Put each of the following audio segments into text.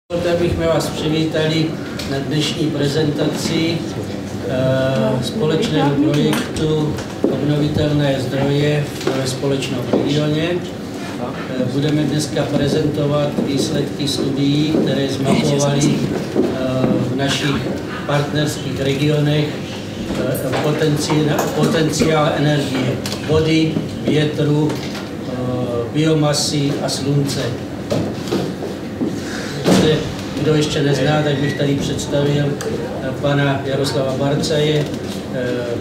Abych vás přivítali na dnešní prezentaci společného projektu Obnovitelné zdroje ve společnom regioně. Budeme dneska prezentovat výsledky studií, které zmapovali v našich partnerských regionech potenciál energie vody, větru, biomasy a slunce. Kdo ještě nezná, tak bych tady představil pana Jaroslava Barcaje,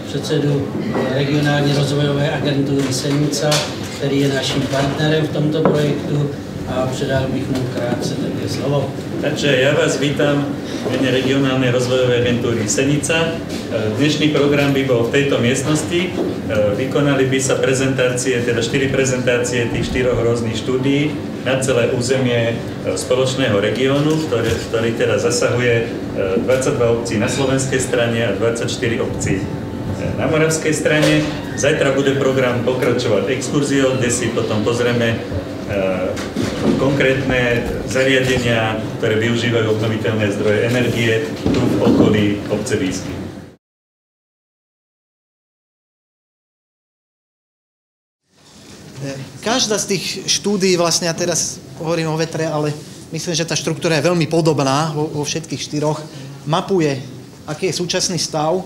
předsedu regionální rozvojové agentury Senica, který je naším partnerem v tomto projektu, a předal bych mu krátce také slovo. Takže ja vás vítam v mene regionálnej rozvojovej agentúry Senica. Dnešný program by bol v tejto miestnosti. Vykonali by sa prezentácie, teda 4 prezentácie tých 4 rôznych štúdií na celé územie spoločného regiónu, ktorý teda zasahuje 22 obcí na slovenskej strane a 24 obcí na moravskej strane. Zajtra bude program pokračovať exkurziou, kde si potom pozrieme konkrétne zariadenia, ktoré využívajú obnoviteľné zdroje energie tu v okolí obce Výsky. Každá z tých štúdií, vlastne ja teraz hovorím o vetre, ale myslím, že tá štruktúra je veľmi podobná vo všetkých 4. Mapuje, aký je súčasný stav,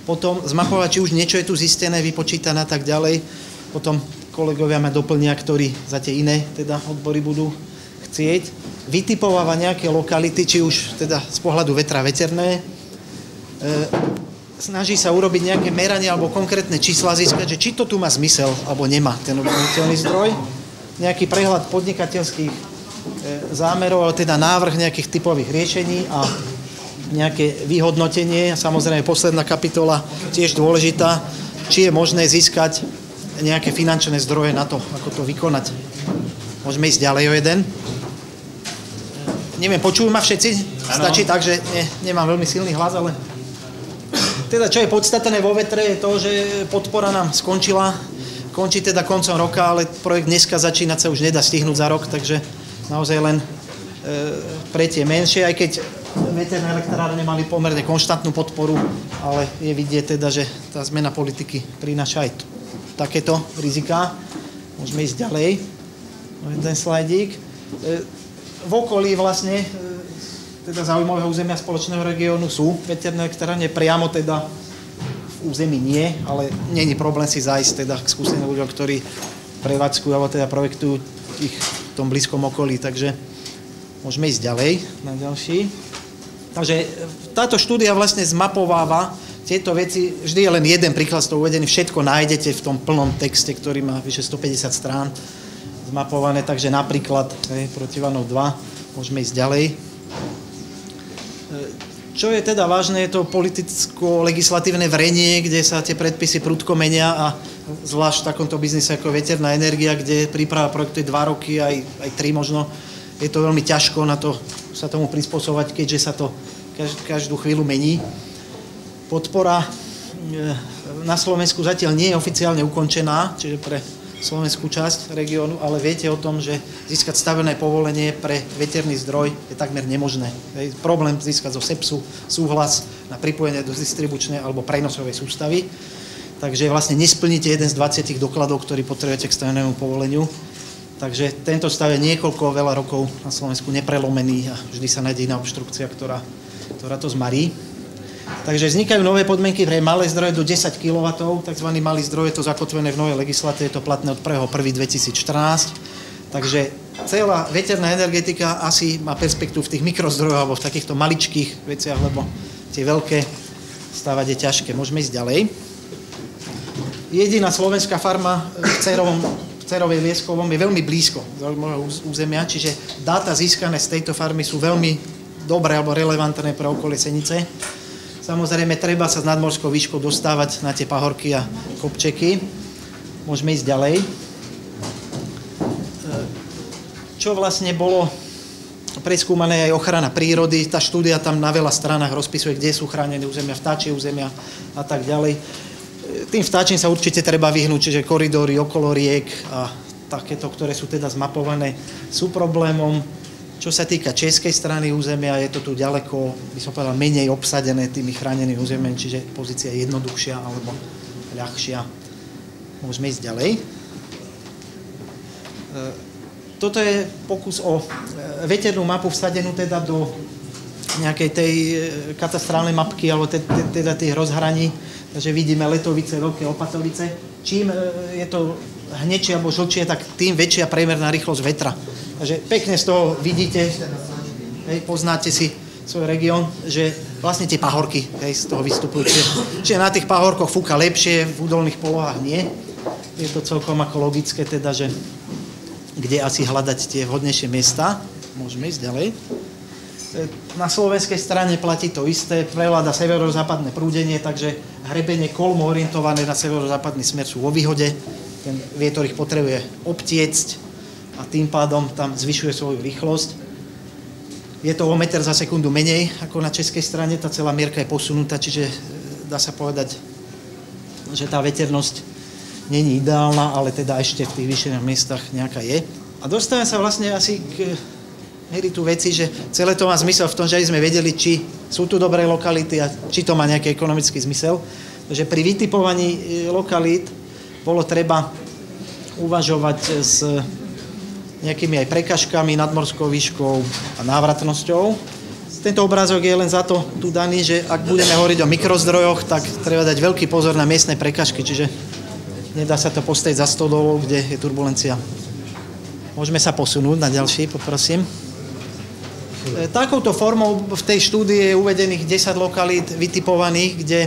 potom zmapovať, či už niečo je tu zistené, vypočítané a tak ďalej. Potom kolegovia ma doplnia, ktorí za tie iné teda odbory budú chcieť. Vytipováva nejaké lokality, či už teda z pohľadu vetra veterné. Snaží sa urobiť nejaké meranie alebo konkrétne čísla získať, že či to tu má zmysel alebo nemá ten obnoviteľný zdroj. Nejaký prehľad podnikateľských zámerov, ale teda návrh nejakých typových riešení a nejaké vyhodnotenie. Samozrejme posledná kapitola tiež dôležitá, či je možné získať nejaké finančné zdroje na to, ako to vykonať. Môžeme ísť ďalej o jeden. Neviem, počujú ma všetci? Stačí tak, že nemám veľmi silný hlas, ale... Teda, čo je podstatné vo vetre, je to, že podpora nám skončila. Končí teda koncom roka, ale projekt dneska začínať sa už nedá stihnúť za rok, takže naozaj len pre tie menšie, aj keď veterné elektrárne mali pomerne konštantnú podporu, ale je vidieť teda, že tá zmena politiky prináša aj takéto riziká. Môžeme ísť ďalej. Jeden slajdík. V okolí vlastne teda zaujímavého územia spoločného regiónu sú veterné elektrárne, priamo teda v území nie, ale nie je problém si zájsť teda k skúseným ľuďom, ktorí prevádzkujú alebo teda projektujú ich v tom blízkom okolí, takže môžeme ísť ďalej na ďalší. Takže táto štúdia vlastne zmapováva tieto veci, vždy je len jeden príklad z toho uvedený, všetko nájdete v tom plnom texte, ktorý má vyše 150 strán zmapované, takže napríklad Protivanov 2, môžeme ísť ďalej. Čo je teda vážne, je to politicko-legislatívne vrenie, kde sa tie predpisy prudko menia a zvlášť v takomto biznise ako veterná energia, kde príprava projektu je 2 roky, aj 3 možno, je to veľmi ťažko na to sa tomu prispôsobovať, keďže sa to každú chvíľu mení. Podpora na Slovensku zatiaľ nie je oficiálne ukončená, čiže pre slovenskú časť regiónu, ale viete o tom, že získať stavebné povolenie pre veterný zdroj je takmer nemožné. Je problém získať zo SEPSu súhlas na pripojenie do distribučnej alebo prenosovej sústavy, takže vlastne nesplníte jeden z 20 dokladov, ktorý potrebujete k stavebnému povoleniu. Takže tento stav je veľa rokov na Slovensku neprelomený a vždy sa nájde iná obštrukcia, ktorá to zmarí. Takže vznikajú nové podmienky pre malé zdroje do 10 kW, tzv. Malý zdroj, je to zakotvené v novej legislatíve, je to platné od 1.1.2014. Takže celá veterná energetika asi má perspektívu v tých mikrozdrojoch alebo v takýchto maličkých veciach, lebo tie veľké stavať je ťažké. Môžeme ísť ďalej. Jediná slovenská farma v Cerovej Vieskovom je veľmi blízko môjho územia, čiže dáta získané z tejto farmy sú veľmi dobré alebo relevantné pre okolie Senice. Samozrejme, treba sa s nadmorskou výškou dostávať na tie pahorky a kopčeky. Môžeme ísť ďalej. Čo vlastne bolo preskúmané aj ochrana prírody. Tá štúdia tam na veľa stranách rozpisuje, kde sú chránené územia, vtáčie územia a tak ďalej. Tým vtáčim sa určite treba vyhnúť, čiže koridory okolo riek a takéto, ktoré sú teda zmapované, sú problémom. Čo sa týka českej strany územia, je to tu ďaleko, by som povedal, menej obsadené tými chránenými územiami, čiže pozícia je jednoduchšia alebo ľahšia. Môžeme ísť ďalej. Toto je pokus o veternú mapu vsadenú teda do nejakej tej katastrálnej mapky alebo teda tých rozhraní. Takže vidíme Letovice, Veľké Opatovice. Čím je to hnečie alebo žlčie, tak tým väčšia priemerná rýchlosť vetra. Takže pekne z toho vidíte, poznáte si svoj región, že vlastne tie pahorky z toho vystupujú. Čiže na tých pahorkoch fúka lepšie, v údolných polohách nie. Je to celkom ako logické, teda, že kde asi hľadať tie vhodnejšie miesta. Môžeme ísť ďalej. Na slovenskej strane platí to isté, prevláda severozápadné prúdenie, takže hrebenie kolmo orientované na severozápadný smer sú vo výhode. Ten vietor ich potrebuje obtiecť a tým pádom tam zvyšuje svoju rýchlosť. Je to o meter za sekundu menej ako na českej strane, tá celá mierka je posunutá, čiže dá sa povedať, že tá veternosť není ideálna, ale teda ešte v tých vyšších miestach nejaká je. A dostávam sa vlastne asi k meritu veci, že celé to má zmysel v tom, že sme vedeli, či sú tu dobré lokality a či to má nejaký ekonomický zmysel. Takže pri vytipovaní lokalít bolo treba uvažovať s nejakými aj prekažkami, nadmorskou výškou a návratnosťou. Tento obrázok je len za to tu daný, že ak budeme hovoriť o mikrozdrojoch, tak treba dať veľký pozor na miestne prekažky, čiže nedá sa to postaviť za stodolou, kde je turbulencia. Môžeme sa posunúť na ďalší, poprosím. Takouto formou v tej štúdii je uvedených 10 lokalít vytipovaných, kde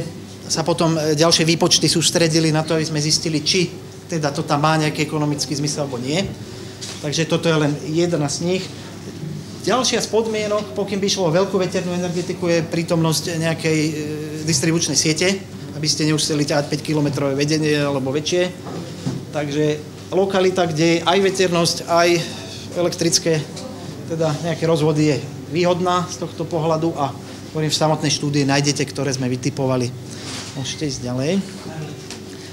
sa potom ďalšie výpočty sústredili na to, aby sme zistili, či teda to tam má nejaký ekonomický zmysel alebo nie. Takže toto je len jedna z nich. Ďalšia z podmienok, pokým by išlo o veľkú veternú energetiku, je prítomnosť nejakej distribučnej siete, aby ste neuseli ťahať 5-kilometrové vedenie alebo väčšie. Takže lokalita, kde je aj veternosť, aj elektrické, teda nejaké rozvody, je výhodná z tohto pohľadu a v samotnej štúdii nájdete, ktoré sme vytipovali. Môžete ísť ďalej.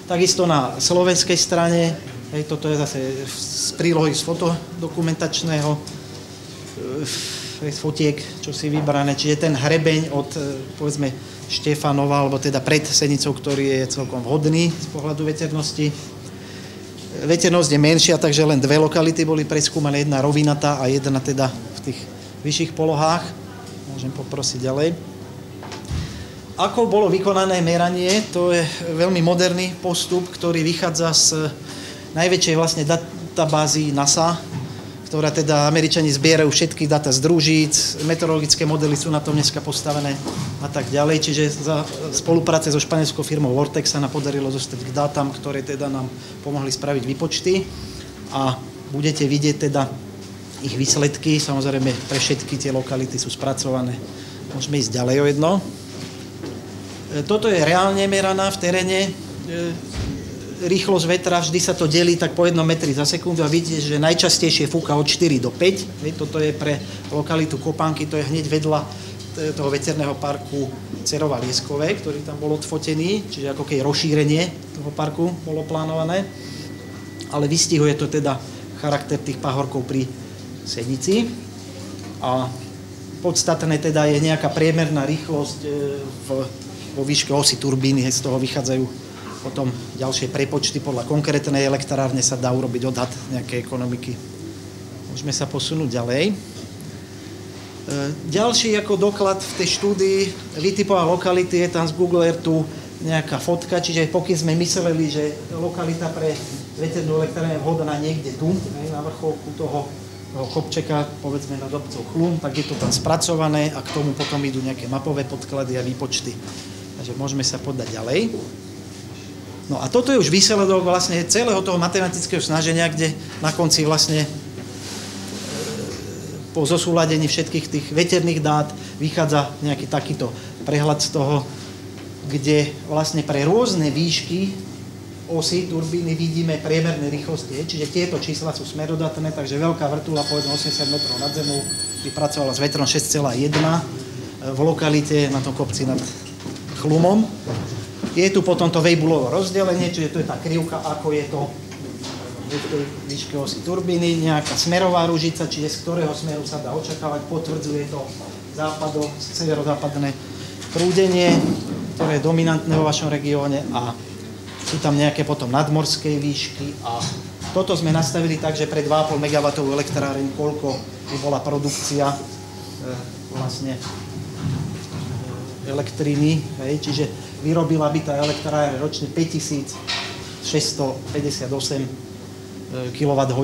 Takisto na slovenskej strane, toto je zase z prílohy z fotodokumentačného, z fotiek, čo si vybrané, čiže ten hrebeň od, povedzme, Štefanova, alebo teda pred Senicou, ktorý je celkom vhodný z pohľadu veternosti. Veternosť je menšia, takže len dve lokality boli preskúmané, jedna rovinatá a jedna teda v tých vyšších polohách. Môžem poprosiť ďalej. Ako bolo vykonané meranie, to je veľmi moderný postup, ktorý vychádza z najväčšej vlastne databázy NASA, ktorá teda Američani zbierajú všetky dáta z družíc, meteorologické modely sú na tom dneska postavené a tak ďalej. Čiže za spolupráce so španielskou firmou Vortex sa nám podarilo dostať k dátam, ktoré teda nám pomohli spraviť výpočty a budete vidieť teda ich výsledky. Samozrejme, pre všetky tie lokality sú spracované. Môžeme ísť ďalej o jedno. Toto je reálne meraná v teréne rýchlosť vetra, vždy sa to delí tak po 1 metri za sekundu a vidíte, že najčastejšie fúka od 4 do 5. Toto je pre lokalitu Kopánky, to je hneď vedľa toho veterného parku Cerova Lieskové, ktorý tam bol odfotený, čiže ako keď rozšírenie toho parku bolo plánované. Ale vystihuje to teda charakter tých pahorkov pri Senici. A podstatné teda je nejaká priemerná rýchlosť vo výške osy turbíny, z toho vychádzajú potom ďalšie prepočty podľa konkrétnej elektrárne sa dá urobiť odhad nejakej ekonomiky. Môžeme sa posunúť ďalej. Ďalší ako doklad v tej štúdii vytipová lokality je tam z Google Earthu nejaká fotka, čiže pokým sme mysleli, že lokalita pre veternú elektrárne je vhodná niekde tu, na vrcholku toho kopčeka, povedzme nad obcov Chlum, tak je to tam spracované a k tomu potom idú nejaké mapové podklady a výpočty. Takže môžeme sa podať ďalej. No a toto je už výsledok vlastne celého toho matematického snaženia, kde na konci vlastne po zosúladení všetkých tých veterných dát vychádza nejaký takýto prehľad z toho, kde vlastne pre rôzne výšky osy turbíny vidíme priemerné rýchlosti. Čiže tieto čísla sú smerodatné, takže veľká vrtuľa povedzme 80 metrov nad zemou vypracovala s vetrom 6,1 v lokalite na tom kopci nad Chlumom. Je tu potom to Weibulovo rozdelenie, čiže to je tá krivka, ako je to výške osy turbíny, nejaká smerová ružica, čiže z ktorého smeru sa dá očakávať, potvrdzuje to severozápadné prúdenie, ktoré je dominantné vo vašom regióne a sú tam nejaké potom nadmorské výšky a toto sme nastavili tak, že pre 2,5 MW elektráreň, koľko by bola produkcia vlastne elektriny, čiže vyrobila by tá elektráreň ročne 5658 kWh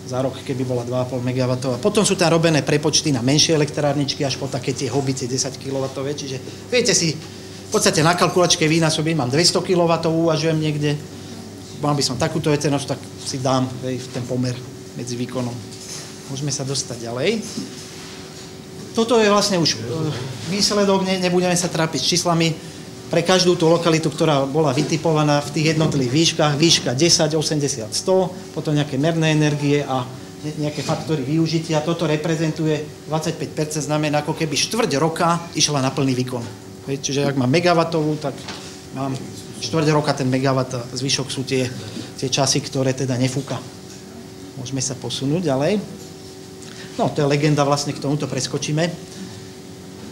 za rok, keby bola 2,5 MW. Potom sú tam robené prepočty na menšie elektrárničky, až po také tie hobbice 10 kW, čiže viete si, v podstate na kalkulačke vynásobím, mám 200 kW, uvažujem niekde, mal by som takúto veternosť, tak si dám ten pomer medzi výkonom. Môžeme sa dostať ďalej. Toto je vlastne už výsledok, nebudeme sa trápiť s číslami. Pre každú tú lokalitu, ktorá bola vytipovaná v tých jednotlivých výškach, výška 10, 80, 100, potom nejaké merné energie a nejaké faktory využitia. Toto reprezentuje 25%, znamená, ako keby štvrť roka išla na plný výkon. Čiže ak mám megawatovú, tak mám štvrť roka ten megawatt a zvyšok sú tie časy, ktoré teda nefúka. Môžeme sa posunúť ďalej. No, to je legenda, vlastne k tomuto preskočíme.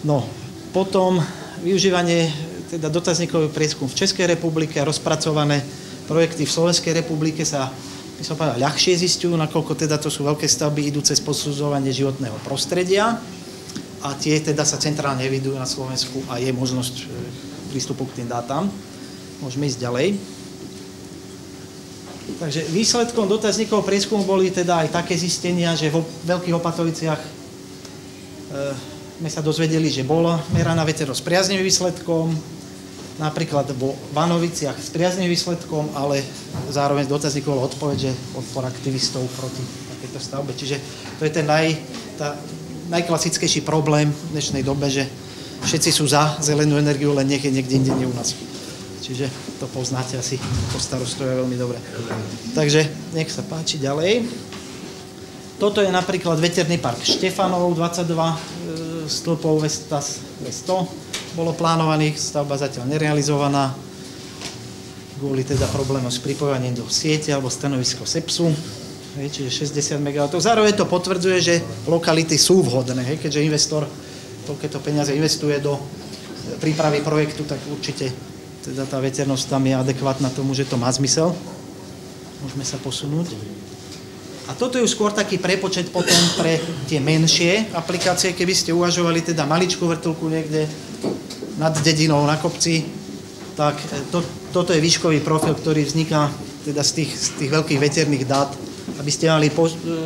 No, potom využívanie teda dotazníkový prieskum v Českej republike a rozpracované projekty v Slovenskej republike sa, by som povedal, ľahšie zistujú, nakoľko teda to sú veľké stavby, idú cez posudzovanie životného prostredia a tie teda sa centrálne evidujú na Slovensku a je možnosť prístupu k tým dátam. Môžeme ísť ďalej. Takže výsledkom dotazníkov prieskumu boli teda aj také zistenia, že vo Veľkých Opatoviciach sme sa dozvedeli, že bola meraná veternosť s priaznivým výsledkom, napríklad vo Vanoviciach s priaznivým výsledkom, ale zároveň dotazníkov bola odpoveď, že odpor aktivistov proti takéto stavbe. Čiže to je ten najklasickejší problém v dnešnej dobe, že všetci sú za zelenú energiu, len nech je niekde inde, nie u nás. Čiže to poznáte asi po starostovia veľmi dobre. Takže nech sa páči ďalej. Toto je napríklad veterný park Štefanov, 22 stĺpov Vestas V100. Bolo plánovaných, stavba zatiaľ nerealizovaná. Kvôli teda problémom s pripojovaním do siete alebo stanovisko SEPSu. Čiže 60 MW. Zároveň to potvrdzuje, že lokality sú vhodné. Keďže investor toľkéto peniaze investuje do prípravy projektu, tak určite teda tá veternosť tam je adekvátna tomu, že to má zmysel. Môžeme sa posunúť. A toto je už skôr taký prepočet potom pre tie menšie aplikácie, keby ste uvažovali teda maličkú vrtuľku niekde nad dedinou na kopci, tak toto je výškový profil, ktorý vzniká teda z tých veľkých veterných dát, aby ste mali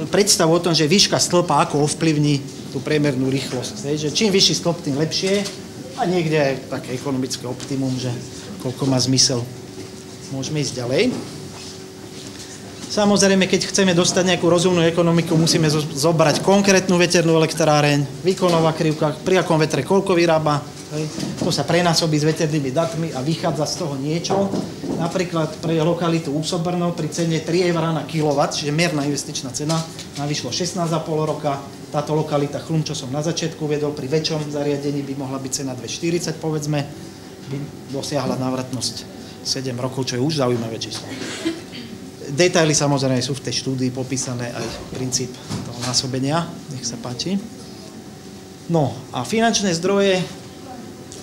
predstavu o tom, že výška stĺpa ako ovplyvní tú priemernú rýchlosť. Že čím vyšší stĺp, tým lepšie a niekde je také ekonomické optimum, že koľko má zmysel. Môžeme ísť ďalej. Samozrejme, keď chceme dostať nejakú rozumnú ekonomiku, musíme zobrať konkrétnu veternú elektráreň, výkonová krivka, pri akom vetre koľko vyrába. To sa prenásobí s veternými datmi a vychádza z toho niečo. Napríklad pre lokalitu Úsobrno pri cene 3 € na kilowatt, čiže mierna investičná cena, nám vyšlo 16,5 roka. Táto lokalita Chlum, čo som na začiatku uviedol, pri väčšom zariadení by mohla byť cena 2,40, povedzme, by dosiahla návratnosť 7 rokov, čo je už zaujímavé číslo. Detaily samozrejme sú v tej štúdii popísané aj princíp toho násobenia. Nech sa páči. No a finančné zdroje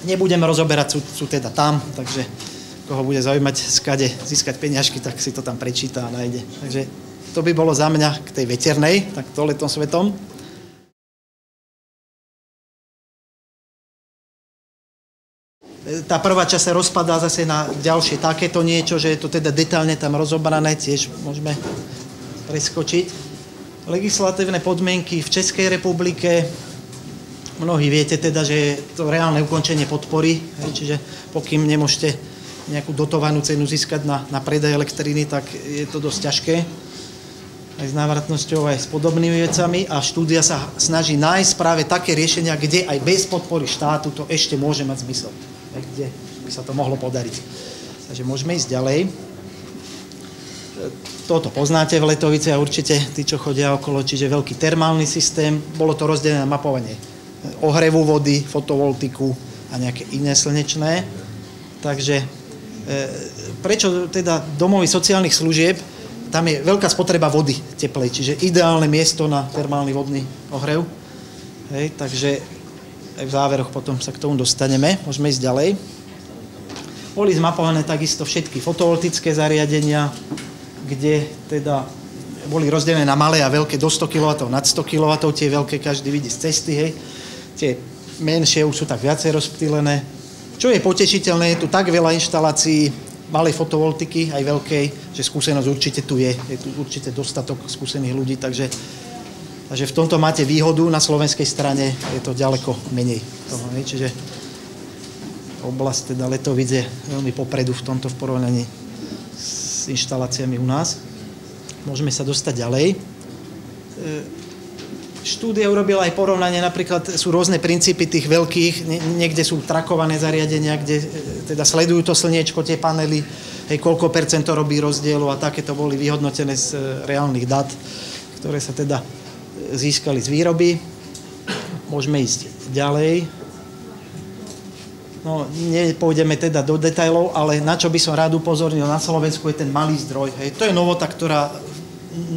nebudeme rozoberať, sú teda tam, takže koho bude zaujímať skade získať peniažky, tak si to tam prečíta a nájde. Takže to by bolo za mňa k tej veternej, tak to letom svetom. Tá prvá časť sa rozpadá zase na ďalšie takéto niečo, že je to teda detailne tam rozobrané, tiež môžeme preskočiť. Legislatívne podmienky v Českej republike, mnohí viete teda, že je to reálne ukončenie podpory, čiže pokým nemôžete nejakú dotovanú cenu získať na predaj elektriny, tak je to dosť ťažké aj s návratnosťou, aj s podobnými vecami a štúdia sa snaží nájsť práve také riešenia, kde aj bez podpory štátu to ešte môže mať zmysel, kde by sa to mohlo podariť. Takže môžeme ísť ďalej. Toto poznáte v Letovici a určite tí, čo chodia okolo, čiže veľký termálny systém. Bolo to rozdelené na mapovanie ohrevu vody, fotovoltiku a nejaké iné slnečné. Takže prečo teda domovy sociálnych služieb tam je veľká spotreba vody teplej, čiže ideálne miesto na termálny vodný ohrev. Hej, takže aj v záveroch potom sa k tomu dostaneme. Môžeme ísť ďalej. Boli zmapované takisto všetky fotovoltické zariadenia, kde teda boli rozdelené na malé a veľké do 100 kW, nad 100 kW, tie veľké každý vidí z cesty, hej. Tie menšie už sú tak viacej rozptýlené. Čo je potešiteľné, je tu tak veľa inštalácií malej fotovoltiky, aj veľkej, že skúsenosť určite tu je. Je tu určite dostatok skúsených ľudí, takže v tomto máte výhodu, na slovenskej strane je to ďaleko menej toho, hej. Čiže oblasť teda Letovic je veľmi popredu v tomto v porovnaní s inštaláciami u nás. Môžeme sa dostať ďalej. Štúdia urobila aj porovnanie, napríklad sú rôzne princípy tých veľkých, niekde sú trakované zariadenia, kde teda sledujú to slniečko, tie panely, hej, koľko percent to robí rozdielu a takéto boli vyhodnotené z reálnych dát, ktoré sa teda získali z výroby. Môžeme ísť ďalej. No, nepôjdeme teda do detailov, ale na čo by som rád upozornil, na Slovensku je ten malý zdroj. Hej. To je novota, ktorá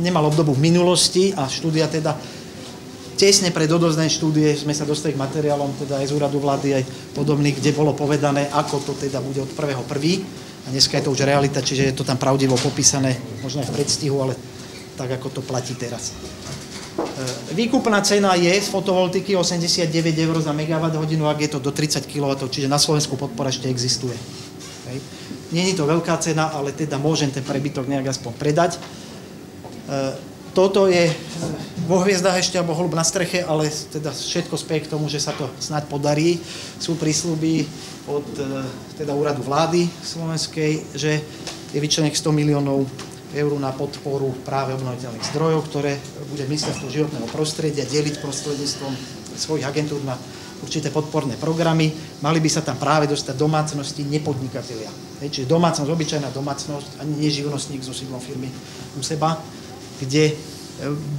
nemala obdobu v minulosti a štúdia teda tesne pred odovzdaním štúdie sme sa dostali k materiálom teda aj z úradu vlády, aj podobných, kde bolo povedané, ako to teda bude od 1.1. A dneska je to už realita, čiže je to tam pravdivo popísané, možno aj v predstihu, ale tak, ako to platí teraz. Výkupná cena je z fotovoltiky 89 eur za megawatt hodinu, ak je to do 30 kW, čiže na Slovensku podpora ešte existuje. Hej. Nie je to veľká cena, ale teda môžem ten prebytok nejak aspoň predať. Toto je vo hviezdách ešte, alebo holub na streche, ale teda všetko speje k tomu, že sa to snáď podarí. Sú prísľuby od teda úradu vlády slovenskej, že je vyčlenených 100 miliónov eur na podporu práve obnoviteľných zdrojov, ktoré bude Ministerstvo životného prostredia deliť prostredníctvom svojich agentúr na určité podporné programy. Mali by sa tam práve dostať domácnosti, nepodnikatelia. Čiže domácnosť, obyčajná domácnosť, ani nie živnostník so sídlom firmy u seba, kde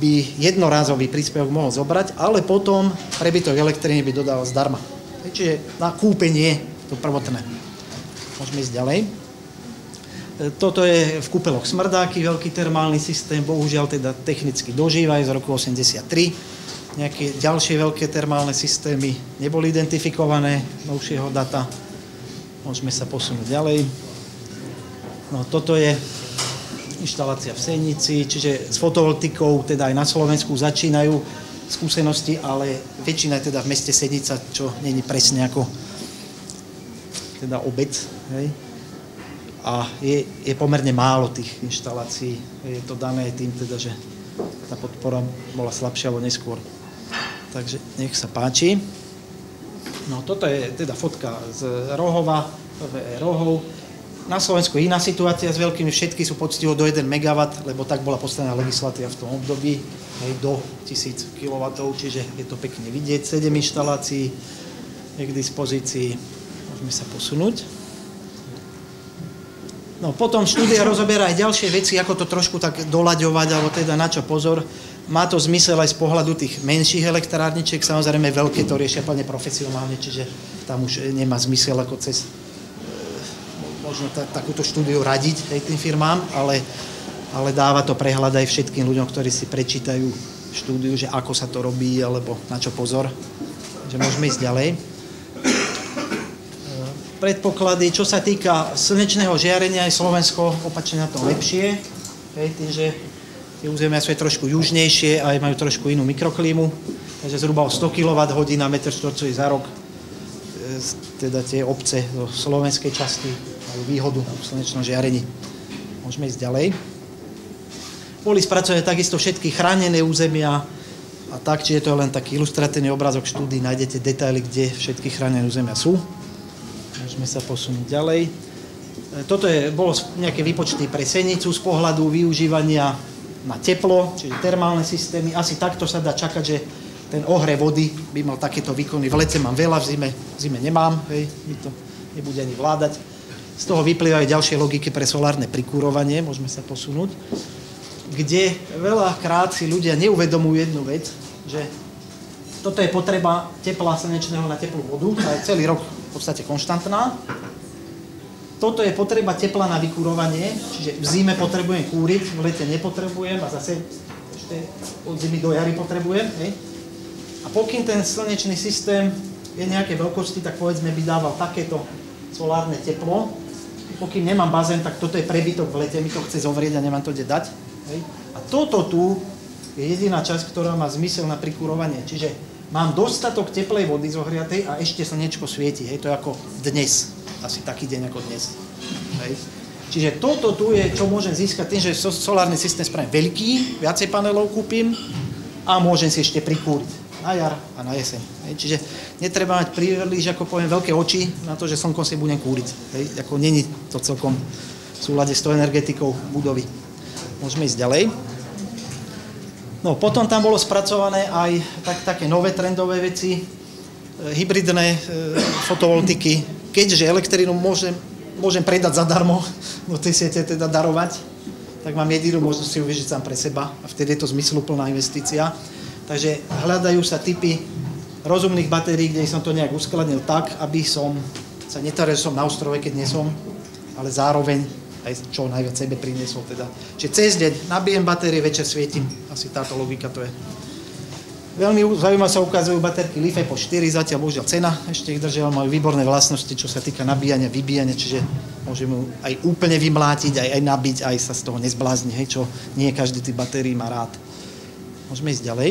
by jednorázový príspevok mohol zobrať, ale potom prebytok elektriny by dodával zdarma. Čiže na kúpenie to prvotné. Môžeme ísť ďalej. Toto je v Kúpeloch Smrdáky, veľký termálny systém, bohužiaľ teda technicky dožíva, je z roku 83. Nejaké ďalšie veľké termálne systémy neboli identifikované, novšieho data. Môžeme sa posunúť ďalej. No, toto je inštalácia v Senici, čiže s fotovoltikou teda aj na Slovensku začínajú skúsenosti, ale väčšina je teda v meste Senica, čo nie je presne ako teda obec, hej. A je pomerne málo tých inštalácií. Je to dané tým teda, že tá podpora bola slabšia alebo neskôr. Takže nech sa páči. No toto je teda fotka z Rohova, Rohov. Na Slovensku je iná situácia s veľkými, všetky sú poctivo do 1 MW, lebo tak bola postavená legislatíva v tom období, aj do 1000 kW, čiže je to pekne vidieť. 7 inštalácií je k dispozícii. Môžeme sa posunúť. No potom štúdia rozoberá aj ďalšie veci, ako to trošku tak doľaďovať, alebo teda na čo pozor. Má to zmysel aj z pohľadu tých menších elektrárničiek, samozrejme veľké to riešia plne profesionálne, čiže tam už nemá zmysel ako cez možno takúto štúdiu radiť aj tým firmám, ale dáva to prehľad aj všetkým ľuďom, ktorí si prečítajú štúdiu, že ako sa to robí, alebo na čo pozor. Takže môžeme ísť ďalej. Predpoklady, čo sa týka slnečného žiarenia, je Slovensko opačne na tom lepšie, tým, že tie územia sú trošku južnejšie a aj majú trošku inú mikroklímu, takže zhruba o 100 kWh na metr štvorcový za rok, teda tie obce do slovenskej časti majú výhodu v slnečnom žiarení. Môžeme ísť ďalej. Boli spracované takisto všetky chránené územia a tak, čiže to je len taký ilustratívny obrázok štúdií, nájdete detaily, kde všetky chránené územia sú. Môžeme sa posunúť ďalej. Toto bolo nejaké výpočty pre Senicu z pohľadu využívania na teplo, čiže termálne systémy. Asi takto sa dá čakať, že ten ohrev vody by mal takéto výkony. V lete mám veľa, v zime nemám, hej, mi to nebude ani vládať. Z toho vyplývajú ďalšie logiky pre solárne prikúrovanie, môžeme sa posunúť, kde veľakrát si ľudia neuvedomujú jednu vec, že toto je potreba tepla slnečného na teplú vodu, tá je celý rok v podstate konštantná. toto je potreba tepla na vykurovanie, čiže v zime potrebujem kúriť, v lete nepotrebujem a zase ešte od zimy do jary potrebujem. Hej. A pokým ten slnečný systém je nejaké veľkosti, tak povedzme by dával takéto solárne teplo. Pokým nemám bazén, tak toto je prebytok v lete, mi to chce zovrieť a nemám to kde dať. Hej. A toto tu je jediná časť, ktorá má zmysel na prikurovanie. Čiže mám dostatok teplej vody zohriatej a ešte slnečko svieti. Hej. To je ako dnes. Asi taký deň ako dnes. Hej. Čiže toto tu je, čo môžem získať tým, že solárny systém spravím veľký, viacej panelov kúpim a môžem si ešte prikúriť na jar a na jeseň. Hej. Čiže netreba mať príliš, ako poviem, veľké oči na to, že slnkom si budem kúriť. Hej. Ako není to celkom v súlade s tou energetikou budovy. Môžeme ísť ďalej. No, potom tam bolo spracované aj také nové trendové veci, hybridné fotovoltiky, keďže elektrínu môžem predať zadarmo, do tej siete teda darovať, tak mám jedinú možnosť si ju vyžiť sám pre seba a vtedy je to zmysluplná investícia. Takže hľadajú sa typy rozumných batérií, kde som to nejak uskladnil tak, aby som sa netváral, že som na ostrove, keď nie som, ale zároveň aj čo najviac sebe priniesol teda. Čiže cez deň nabijem batérie, večer svietim. Asi táto logika to je. Veľmi zaujímavé sa ukazujú baterky Li-Fi po 4, zatiaľ bohužiaľ cena ešte ich držia, majú výborné vlastnosti, čo sa týka nabíjania, vybíjania, čiže môžeme ju aj úplne vymlátiť, aj nabiť, aj sa z toho nezblázni, hej, čo nie každý tých batérií má rád. Môžeme ísť ďalej.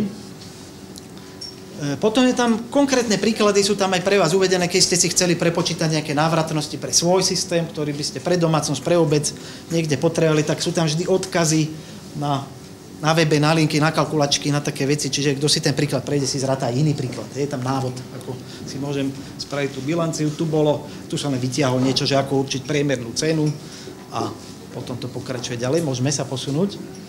Potom je tam konkrétne príklady, sú tam aj pre vás uvedené, keď ste si chceli prepočítať nejaké návratnosti pre svoj systém, ktorý by ste pre domácnosť, pre obec niekde potrebovali, tak sú tam vždy odkazy na webe, na linky, na kalkulačky, na také veci, čiže kto si ten príklad prejde, si zráta aj iný príklad. Je tam návod, ako si môžem spraviť tú bilanciu, tu som len vytiahol niečo, že ako určiť priemernú cenu a potom to pokračuje ďalej, môžeme sa posunúť.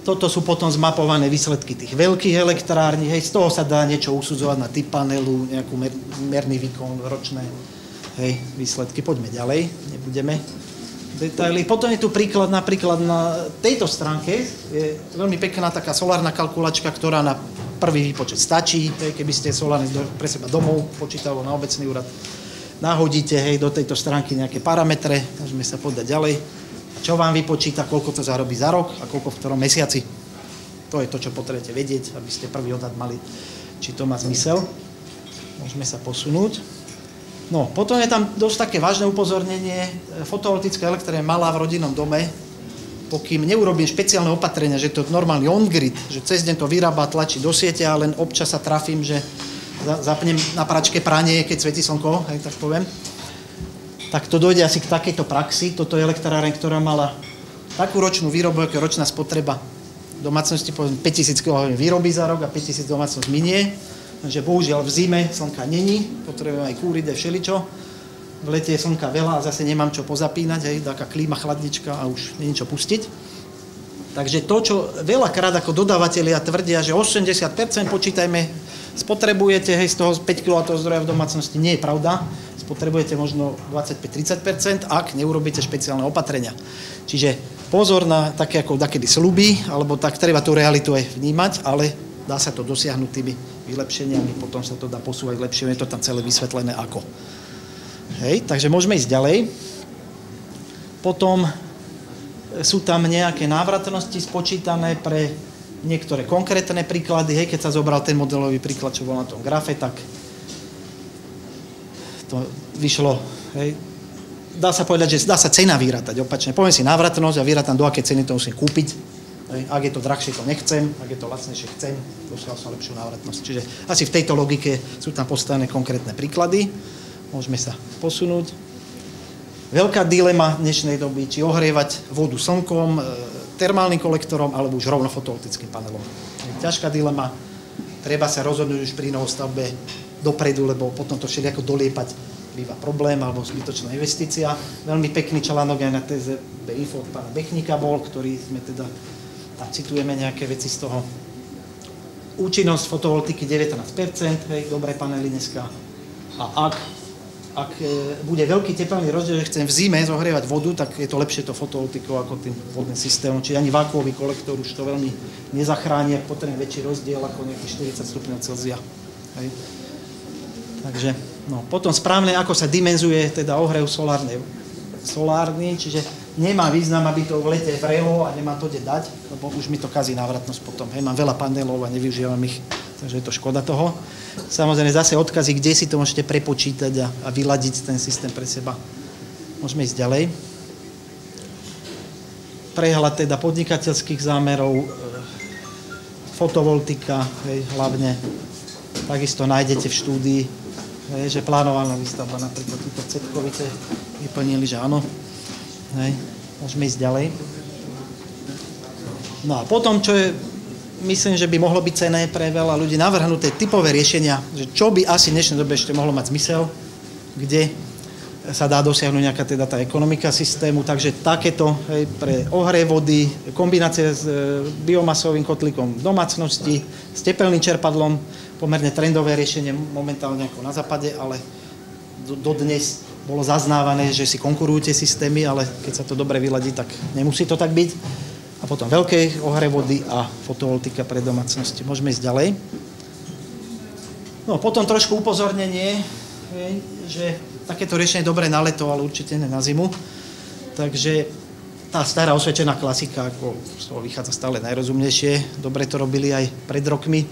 Toto sú potom zmapované výsledky tých veľkých elektrární, hej, z toho sa dá niečo usudzovať na typ panelu, nejakú merný výkon, ročné, hej, výsledky. Poďme ďalej, nebudeme detaily. Potom je tu príklad, napríklad na tejto stránke, je veľmi pekná taká solárna kalkulačka, ktorá na prvý výpočet stačí, hej, keby ste solárne pre seba domov počítalo na obecný úrad, nahodíte, hej, do tejto stránky nejaké parametre, môžeme sa podať ďalej. Čo vám vypočíta, koľko to zarobí za rok a koľko v ktorom mesiaci. To je to, čo potrebujete vedieť, aby ste prvý odhad mali, či to má zmysel. Môžeme sa posunúť. No, potom je tam dosť také vážne upozornenie. Fotovoltická elektrárne malá v rodinnom dome, pokým neurobím špeciálne opatrenia, že to je normálny on-grid, že cez deň to vyrába, tlačí do siete a len občas sa trafím, že zapnem na pračke pranie, keď svieti slnko, hej, tak poviem. Tak to dojde asi k takejto praxi. Toto je elektráreň, ktorá mala takú ročnú výrobu, ako je ročná spotreba domácnosti, poviem 5000 kWh výroby za rok a 5000 domácnosť minie. Takže bohužiaľ v zime slnka není, potrebujem aj kúriť, aj všeličo. V lete je slnka veľa a zase nemám čo pozapínať, hej, taká klíma, chladnička a už není čo pustiť. Takže to, čo veľakrát ako dodávateľia tvrdia, že 80% počítajme, spotrebujete, hej, z toho 5 kW zdroja v domácnosti, nie je pravda. Spotrebujete možno 25-30%, ak neurobíte špeciálne opatrenia. Čiže pozor na také ako dakedy sľuby, alebo tak treba tú realitu aj vnímať, ale dá sa to dosiahnuť tými vylepšeniami, potom sa to dá posúvať lepšie, je to tam celé vysvetlené ako. Hej, takže môžeme ísť ďalej. Potom sú tam nejaké návratnosti spočítané pre niektoré konkrétne príklady. Hej, keď sa zobral ten modelový príklad, čo bol na tom grafe, tak to vyšlo, hej. Dá sa povedať, že dá sa cena vyrátať opačne. Poviem si návratnosť a vyrátam, do akej ceny to musím kúpiť. Hej. Ak je to drahšie, to nechcem. Ak je to lacnejšie, chcem. Dosiaľ som lepšiu návratnosť. Čiže asi v tejto logike sú tam postavené konkrétne príklady. Môžeme sa posunúť. Veľká dilema dnešnej doby, či ohrievať vodu slnkom, termálnym kolektorom, alebo už rovno fotovoltickým panelom. Ťažká dilema. Treba sa rozhodnúť už pri novostavbe dopredu, lebo potom to všelijako doliepať býva problém alebo zbytočná investícia. Veľmi pekný článok aj na TZB Info od pána Bechníka bol, ktorý sme teda, tam citujeme nejaké veci z toho. Účinnosť fotovoltiky 19%, hej, dobré panely dneska. A ak bude veľký teplný rozdiel, že chcem v zime zohrievať vodu, tak je to lepšie to fotovoltikou ako tým vodným systémom. Čiže ani vákuový kolektor už to veľmi nezachráni, ak potrebujem väčší rozdiel ako nejakých 40 stupňov Celzia. Hej. Takže No, potom správne, ako sa dimenzuje teda ohrev solárny, čiže nemá význam, aby to v lete vrelo a nemá to kde dať, lebo už mi to kazí návratnosť potom. Hej, mám veľa panelov a nevyužívam ich, takže je to škoda toho. Samozrejme zase odkazy, kde si to môžete prepočítať a vyladiť ten systém pre seba. Môžeme ísť ďalej. Prehľad teda podnikateľských zámerov, fotovoltika, hej, hlavne. Takisto nájdete v štúdii, hej, že plánovaná výstavba, napríklad túto Cetkovice vyplnili, že áno. Hej, môžeme ísť ďalej. No a potom, čo je, myslím, že by mohlo byť cenné pre veľa ľudí, navrhnuté typové riešenia, že čo by asi v dnešnej dobe ešte mohlo mať zmysel, kde sa dá dosiahnuť nejaká teda tá ekonomika systému, takže takéto, hej, pre ohrev vody, kombinácia s biomasovým kotlíkom v domácnosti, s tepelným čerpadlom, pomerne trendové riešenie momentálne ako na západe, ale dodnes bolo zaznávané, že si konkurujú tie systémy, ale keď sa to dobre vyladí, tak nemusí to tak byť. A potom veľké ohrev vody a fotovoltika pre domácnosti. Môžeme ísť ďalej. No potom trošku upozornenie, že takéto riešenie je dobré na leto, ale určite nie na zimu. Takže tá stará osvedčená klasika, ako z toho vychádza stále najrozumnejšie. Dobre to robili aj pred rokmi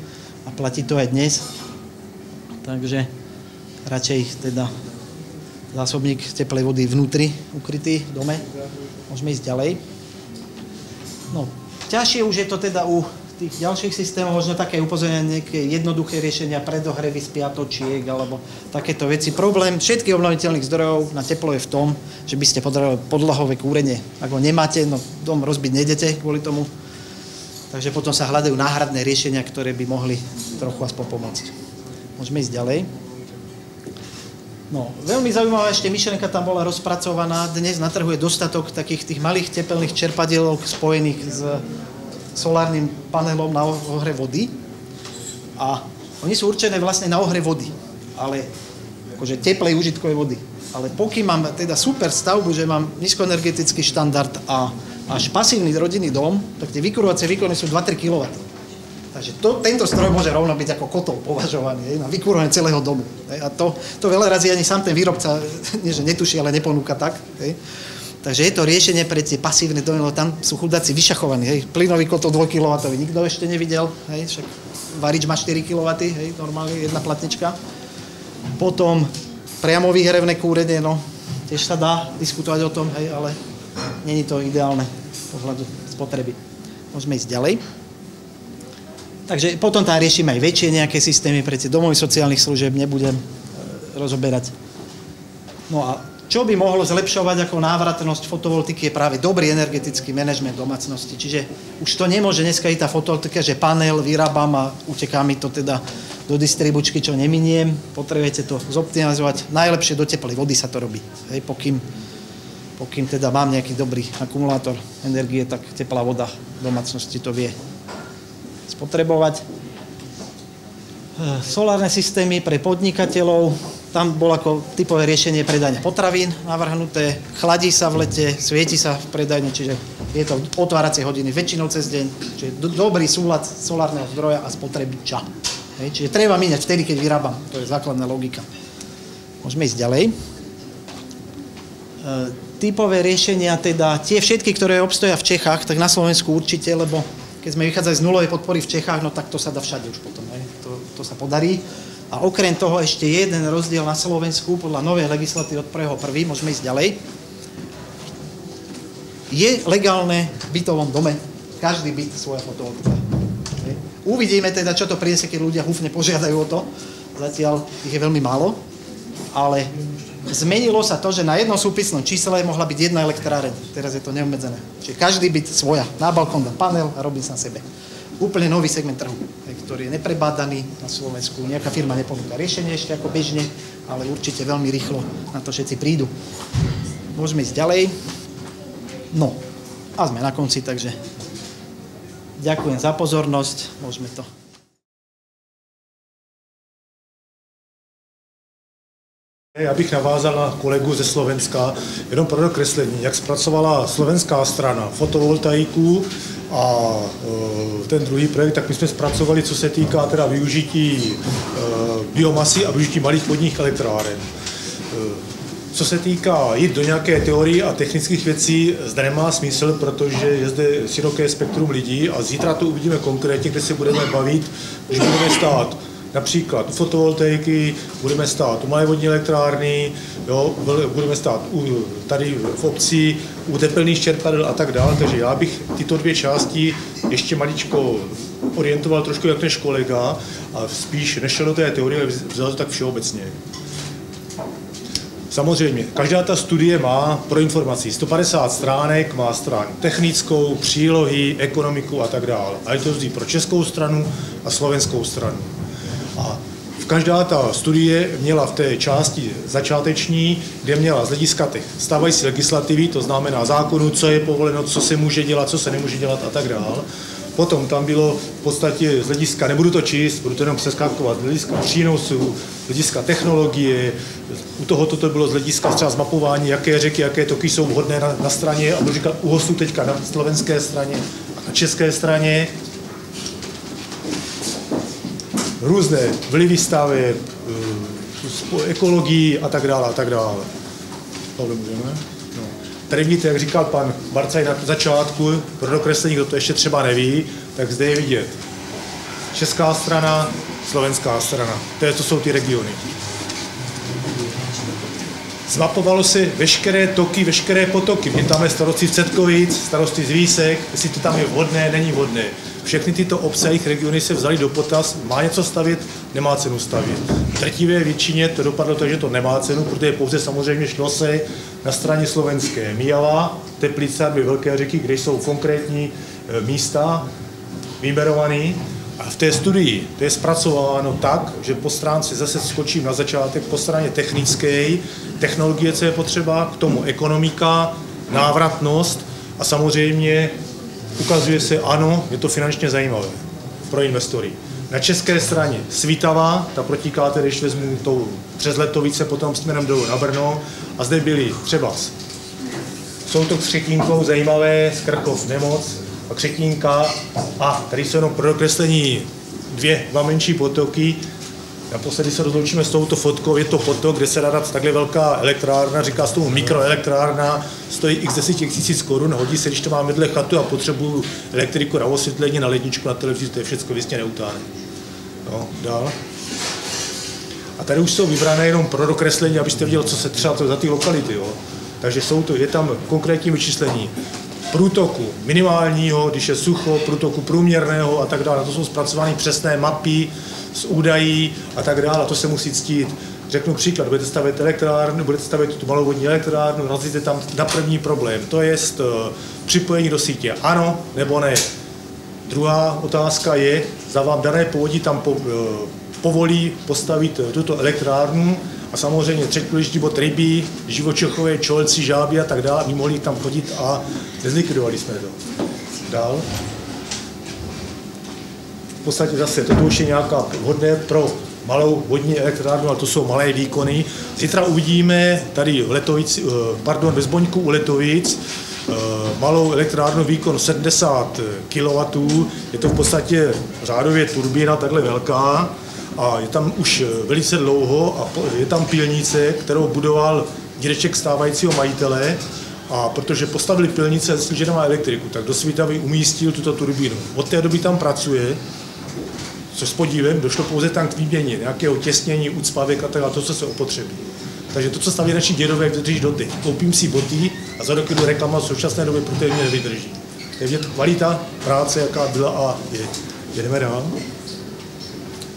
a platí to aj dnes. Takže radšej teda zásobník teplej vody vnútri, ukrytý v dome. Môžeme ísť ďalej. No, ťažšie už je to teda u tých ďalších systémov, možno také upozornenie, nejaké jednoduché riešenia, predohrevy spiatočiek alebo takéto veci. Problém všetkých obnoviteľných zdrojov na teplo je v tom, že by ste potrebovali podlahové kúrenie. Ak ho nemáte, no dom rozbiť nejdete kvôli tomu. Takže potom sa hľadajú náhradné riešenia, ktoré by mohli trochu aspoň pomôcť. Môžeme ísť ďalej. No, veľmi zaujímavá ešte myšlienka tam bola rozpracovaná. Dnes na trhu je dostatok takých tých malých tepelných čerpadielok spojených s solárnym panelom na ohrev vody. A oni sú určené vlastne na ohrev vody, ale akože teplej užitkovej vody. Ale pokým mám teda super stavbu, že mám nízkoenergetický štandard a až pasívny rodinný dom, tak tie vykurovacie výkony sú 2-3 kW. Takže tento stroj môže rovno byť ako kotol považovaný na vykurovanie celého domu. A to veľa razy ani sám ten výrobca nie, že netuší, ale neponúka tak. Takže je to riešenie pre tie pasívne domy, lebo tam sú chudáci vyšachovaní. Plynový kotol 2 kW nikto ešte nevidel. Však varič má 4 kW, normálne jedna platnička. Potom priamo výhrevné kúrenie, no tiež sa dá diskutovať o tom, ale nie je to ideálne z pohľadu spotreby. Môžeme ísť ďalej. Takže potom tam riešime aj väčšie nejaké systémy pre tie domovy sociálnych služieb, nebudem rozoberať. No a čo by mohlo zlepšovať ako návratnosť fotovoltiky je práve dobrý energetický manažment domácnosti. Čiže už to nemôže dneska ísť tá fotovoltika, že panel vyrábam a uteká mi to teda do distribučky, čo neminiem. Potrebujete to zoptimalizovať. Najlepšie do teplej vody sa to robí. Pokým teda mám nejaký dobrý akumulátor energie, tak teplá voda v domácnosti to vie spotrebovať. Solárne systémy pre podnikateľov, tam bolo ako typové riešenie predajne potravín navrhnuté, chladí sa v lete, svieti sa v predajne, čiže je to otváracie hodiny väčšinou cez deň, čiže dobrý súlad solárneho zdroja a spotrebiča. Čiže treba míňať vtedy, keď vyrábam, to je základná logika. Môžeme ísť ďalej. Typové riešenia, teda tie všetky, ktoré obstoja v Čechách, tak na Slovensku určite, lebo keď sme vychádzali z nulovej podpory v Čechách, no tak to sa dá všade už potom, to sa podarí. A okrem toho ešte jeden rozdiel na Slovensku podľa novej legislatívy od 1.1. Môžeme ísť ďalej. Je legálne v bytovom dome každý byt svoja fotovoltika. Uvidíme teda, čo to prinesie, keď ľudia húfne požiadajú o to. Zatiaľ ich je veľmi málo, ale zmenilo sa to, že na jednom súpisnom čísle mohla byť jedna elektráreň. Teraz je to neobmedzené. Čiže každý byt svoja. Na balkón dá panel a robí sa sebe. Úplne nový segment trhu, ktorý je neprebádaný na Slovensku. Nejaká firma neponúka riešenie ešte ako bežne, ale určite veľmi rýchlo na to všetci prídu. Môžeme ísť ďalej. No, a sme na konci, takže ďakujem za pozornosť. Môžeme to. Já bych navázal na kolegu ze Slovenska, jenom pro dokreslení, jak zpracovala slovenská strana fotovoltaiku A ten druhý projekt, tak my jsme zpracovali, co se týká teda využití biomasy a využití malých vodních elektráren. Co se týká jít do nějaké teorie a technických věcí, zde nemá smysl, protože je zde široké spektrum lidí a zítra to uvidíme konkrétně, kde se budeme bavit, když budeme stát například u fotovoltaiky, budeme stát u malé vodní elektrárny, jo, budeme stát tady v obci, u tepelných čerpadel a tak dále. Takže já bych tyto dvě části ještě maličko orientoval trošku jak než kolega a spíš nešel do té teorie, ale vzal to tak všeobecně. Samozřejmě, každá ta studie má pro informací 150 stránek, má stránku technickou, přílohy, ekonomiku a tak dále. A je to vždy pro českou stranu a slovenskou stranu. A každá ta studie měla v té části začáteční, kde měla z hlediska těch stávající legislativy, to znamená zákonu, co je povoleno, co se může dělat, co se nemůže dělat a tak dále. Potom tam bylo v podstatě z hlediska, nebudu to číst, budu to jenom přeskakovat, z hlediska přínosů, z hlediska technologie, u tohoto to bylo z hlediska třeba zmapování, jaké řeky, jaké toky jsou vhodné na straně, a budu říkat u hostů teďka na slovenské straně a na české straně. Různé vlivy staveb, ekologii a tak dále, a tak dále. Tohle můžeme? No. Tady vidíte, jak říkal pan Barcaj na začátku, pro dokreslení, kdo to ještě třeba neví, tak zde je vidět česká strana, slovenská strana. To jsou ty regiony. Zmapovalo se veškeré toky, veškeré potoky. Mě tam je starostí z Cetkovic, starostí z Výsek, jestli to tam je vhodné, není vhodné. Všechny tyto obce a jejich regiony se vzali do potaz, má něco stavět, nemá cenu stavět. V drtivé většině to dopadlo tak, že to nemá cenu, protože pouze samozřejmě šlo se na straně slovenské Myjava, Teplice a dvě velké řeky, kde jsou konkrétní místa vyjmenované. A v té studii to je zpracováno tak, že po stránce zase skočím na začátek, po straně technické, technologie, co je potřeba, k tomu ekonomika, návratnost a samozřejmě ukazuje se, ano, je to finančně zajímavé pro investory. Na české straně Svitava, ta protíká tedy, když vezmu tou přes Letovice, potom směrem dolů na Brno, a zde byly třeba jsou to Křetínkou zajímavé, Skrchov nemoc, a Křetínka, a tady jsou jenom pro dokreslení dva menší potoky. Naposledy se rozloučíme s touto fotkou, je to potok, kde se dá dát takhle velká elektrárna, říká se tomu mikroelektrárna, stojí x 10 000 korun, hodí se, když to mám vedle chatu a potřebuju elektriku na osvětlení, na ledničku, na televizi, to je všechno vlastně neutáhne. No, dál. A tady už jsou vybrané jenom pro dokreslení, abyste viděli, co se třeba za ty lokality. Jo. Takže je tam konkrétní vyčíslení průtoku minimálního, když je sucho, průtoku průměrného a tak dále. To jsou zpracovány přesné mapy s údají a tak dále. A to se musí ctít. Řeknu příklad, budete stavět elektrárnu, budete stavět tu malou vodní elektrárnu, narazíte tam na první problém, to je připojení do sítě. Ano nebo ne. Druhá otázka je, za vám dané povodí tam povolí postavit tuto elektrárnu, a samozřejmě třetí důležitý bod ryby, živočichové, čolci, žáby a tak dále. My mohli tam chodit a nezlikvidovali jsme to. Dál. V podstatě zase toto už je nějaká vhodné pro malou vodní elektrárnu, ale to jsou malé výkony. Zítra uvidíme tady ve Zboňku u Letovic malou elektrárnu výkon 70 kW. Je to v podstatě řádově turbína takhle velká. A je tam už velice dlouho a je tam pilnice, kterou budoval dědeček stávajícího majitele, a protože postavili pilnice a zjistili, že nemá elektriku, tak do Svitavy umístil tuto turbínu. Od té doby tam pracuje, což s podívem, došlo pouze tam k výměně nějakého těsnění, ucpavek a tak a to, co se opotřebí. Takže to, co staví naši dědové, vydrží doteď. Koupím si boty a za roky jdu reklamovat v současné době, protože mě nevydrží. Takže kvalita práce, jaká byla a je. Jedeme dál.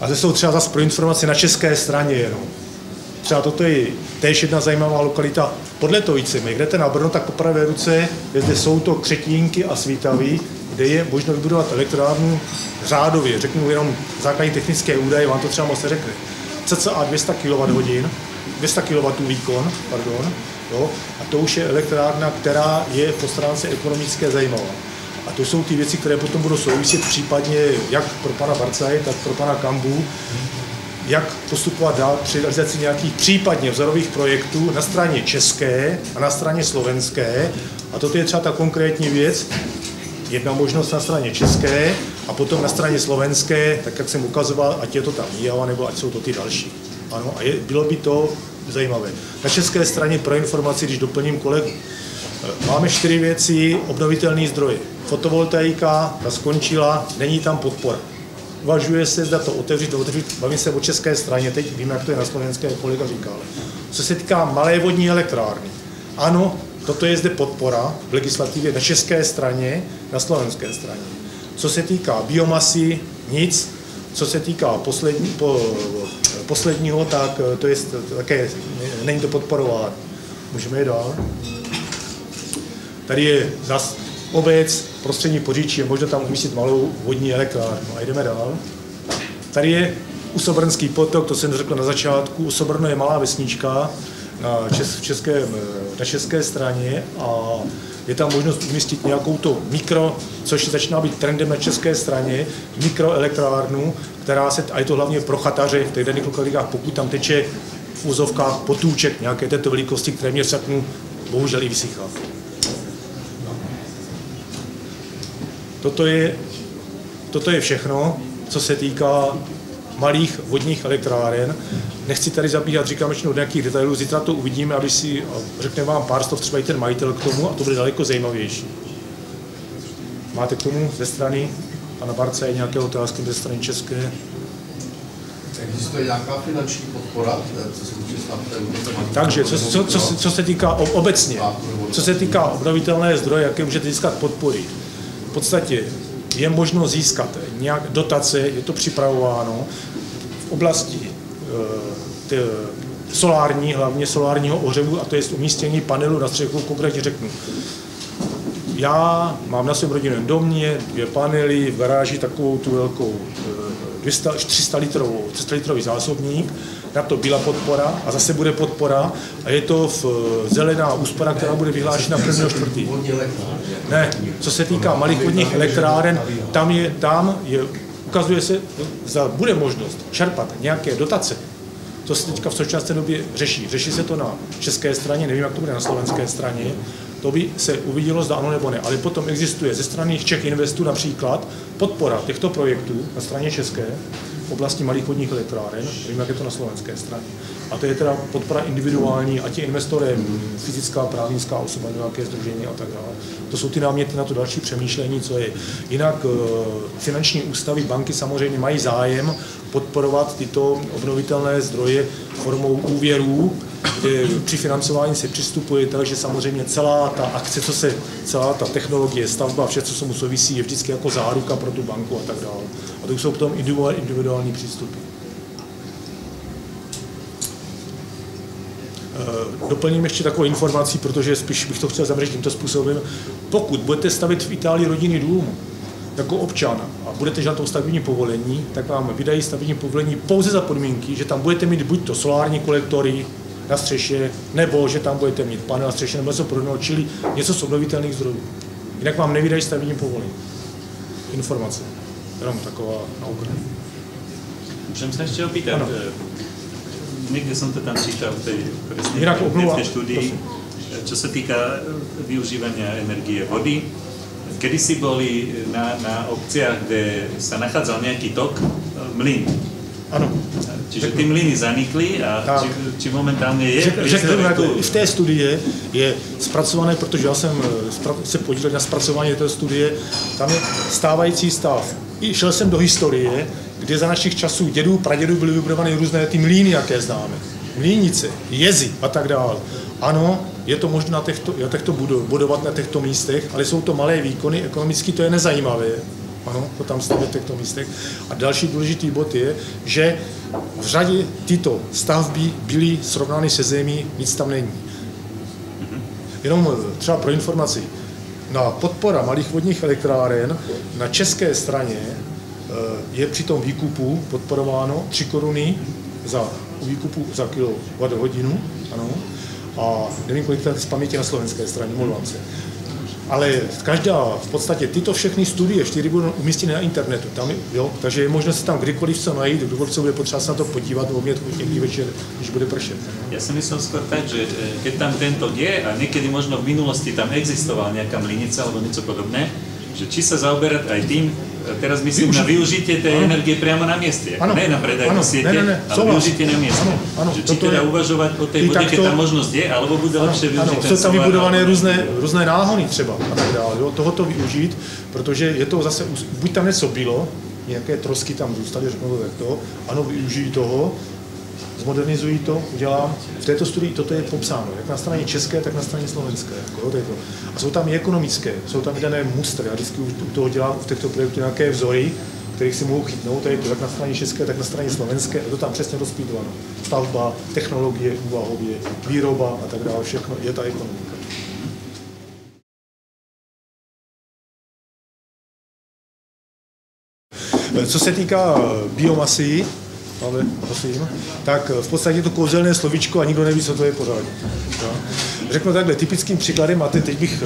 A zde jsou třeba zase pro informace na české straně jenom. Třeba toto je též jedna zajímavá lokalita pod Letovicemi. Když jdete na Brno, tak po pravé ruce, zde jsou to Křetínky a Svitavy, kde je možno vybudovat elektrárnu řádově. Řeknu jenom základní technické údaje, vám to třeba moc neřekne. Cca 200 kWh, 200 kW výkon, pardon, jo, a to už je elektrárna, která je po stránce ekonomické zajímavá. A to jsou ty věci, které potom budou souviset případně jak pro pana Barcaje, tak pro pana Kambu, jak postupovat dál při realizaci nějakých případně vzorových projektů na straně české a na straně slovenské. A toto je třeba ta konkrétní věc. jedna možnost na straně české a potom na straně slovenské, tak jak jsem ukazoval, ať je to ta Míjava, nebo ať jsou to ty další. Ano, a bylo by to zajímavé. Na české straně pro informaci, když doplním kolegu, máme 4 věci, obnovitelné zdroje. Fotovoltaika, ta skončila, není tam podpora. Uvažuje se, zda to otevřít, bavím se o české straně, teď vím, jak to je na slovenské, kolega říkal. Co se týká malé vodní elektrárny, ano, toto je zde podpora v legislativě na české straně, na slovenské straně. Co se týká biomasy, nic. Co se týká posledního, tak to je také, není to podporováno. Můžeme jít dál. Tady je zase obec, prostřední Poříčí, je možno tam umístit malou vodní elektrárnu. A jdeme dál. Tady je Usobrnský potok, to jsem řekl na začátku. Usobrno je malá vesnička na české straně a je tam možnost umístit nějakou to což začíná být trendem na české straně, mikroelektrárnu, která se, a je to hlavně pro chataře v těch daných lokalitách, pokud tam teče v úzovkách potůček nějaké této velikosti, které mě řeknu, bohužel i vysychá. Toto je všechno, co se týká malých vodních elektráren. Nechci tady zabíhat, říkám ještě do nějakých detailů, zítra to uvidíme, aby si řekne vám pár slov třeba i ten majitel k tomu a to bude daleko zajímavější. Máte k tomu ze strany pana Barce nějaké otázky ze strany české? Existuje nějaká finanční podpora, co se týče stavitelů? Takže, co se týká obecně, co se týká obnovitelné zdroje, jaké můžete získat podpory, v podstatě je možno získat nějak dotace, je to připravováno v oblasti solární, hlavně solárního ohřevu, a to je umístění panelu na střechu, konkrétně řeknu. Já mám na svém rodinném domě 2 panely, v garáži takovou tu velkou 300 litrový zásobník, na to byla podpora a zase bude podpora a je to zelená úspora, která bude vyhlášena 1.4. Ne, co se týká malých vodních elektráren, tam ukazuje se, zda bude možnost čerpat nějaké dotace. To se teďka v současné době řeší. Řeší se to na české straně, nevím, jak to bude na slovenské straně. To by se uvidělo, zda ano nebo ne. Ale potom existuje ze strany Czech Investu například podpora těchto projektů na straně české v oblasti malých vodních elektráren. Nevím, jak je to na slovenské straně. A to je teda podpora individuální, ať je investorem fyzická, právnická osoba, nějaké sdružení a tak dále. To jsou ty náměty na to další přemýšlení, co je. Jinak finanční ústavy, banky samozřejmě mají zájem podporovat tyto obnovitelné zdroje formou úvěrů, kde při financování se přistupuje, takže samozřejmě celá ta akce, celá ta technologie, stavba, vše, co se mu souvisí, je vždycky jako záruka pro tu banku a tak dále. A to jsou potom individuální přístupy. Doplním ještě takovou informaci, protože spíš bych to chtěl zaměřit tímto způsobem. Pokud budete stavit v Itálii rodinný dům jako občan a budete žádat o stavební povolení, tak vám vydají stavební povolení pouze za podmínky, že tam budete mít buď to solární kolektory na střeše, nebo že tam budete mít panel na střeše, nebo něco podobného, čili něco z obnovitelných zdrojů. Jinak vám nevydají stavební povolení. Informace. Jenom taková na okraj. Můžem se ještě opýtat. Niekde som to tam čítal v tej štúdii, čo sa týka využívania energie vody. Kedysi boli na obciach, kde sa nachádzal nejaký tok, mlyn. Ano. Čiže ty mlyny zanikly a či momentálně je? V té studii je zpracované, protože já jsem se podílel na zpracování té studie, tam je stávající stav. Šel jsem do historie, kde za našich časů dědů, pradědů byly vybudovány různé ty mlýny, jaké známe. Mlýnice, jezy a tak dále. Ano, je to možné budovat na těchto místech, ale jsou to malé výkony, ekonomicky to je nezajímavé. Ano, to tam stavět v těchto místech. A další důležitý bod je, že v řadě tyto stavby byly srovnány se zemí, nic tam není. Jenom třeba pro informaci, na podpora malých vodních elektráren na české straně je při tom výkupu podporováno 3 koruny za výkupu za kilowatt-hodinu, ano, a nevím, kolik to je z paměti na slovenské straně, mluvám se. Ale v podstatě tyto všechny studie 4 budou umístěny na internetu, tam, jo, takže je možné se tam kdykoliv co najít, kdokoliv se bude potřeba se na to podívat, nebo mě někdy večer, když bude pršet. Ja som myslel skôr tak, že keď tam tento je a niekedy možno v minulosti tam existovala nejaká mlynica alebo niečo podobné, že či sa zaoberať aj tým, teraz myslím na využitie tej energie priamo na mieste, ne na predaj do siete, ale využitie na mieste. Že či teda uvažovať o tej vode, keď tá možnosť je, alebo bude lepšie využiť ten solár. Jsou tam vybudované různé náhony třeba a tak dále, tohoto využít, protože je to zase, buď tam něco bylo, nějaké trosky tam zůstaly, řeknu to takto, ano, využijí toho, zmodernizují to, udělám. V této studii toto je popsáno, jak na straně české, tak na straně slovenské. A jsou tam i ekonomické, jsou tam i dané mustry. Já vždycky u toho dělám v těchto projektech nějaké vzory, kterých si mohou chytnout, tady to jak na straně české, tak na straně slovenské. A to tam přesně rozpídváno. Stavba, technologie, úvahově, výroba a tak dále, všechno je ta ekonomika. Co se týká biomasy, ale prosím, tak v podstatě je to kouzelné slovíčko a nikdo neví, co to je pořádně. Řeknu takhle, typickým příkladem, a teď bych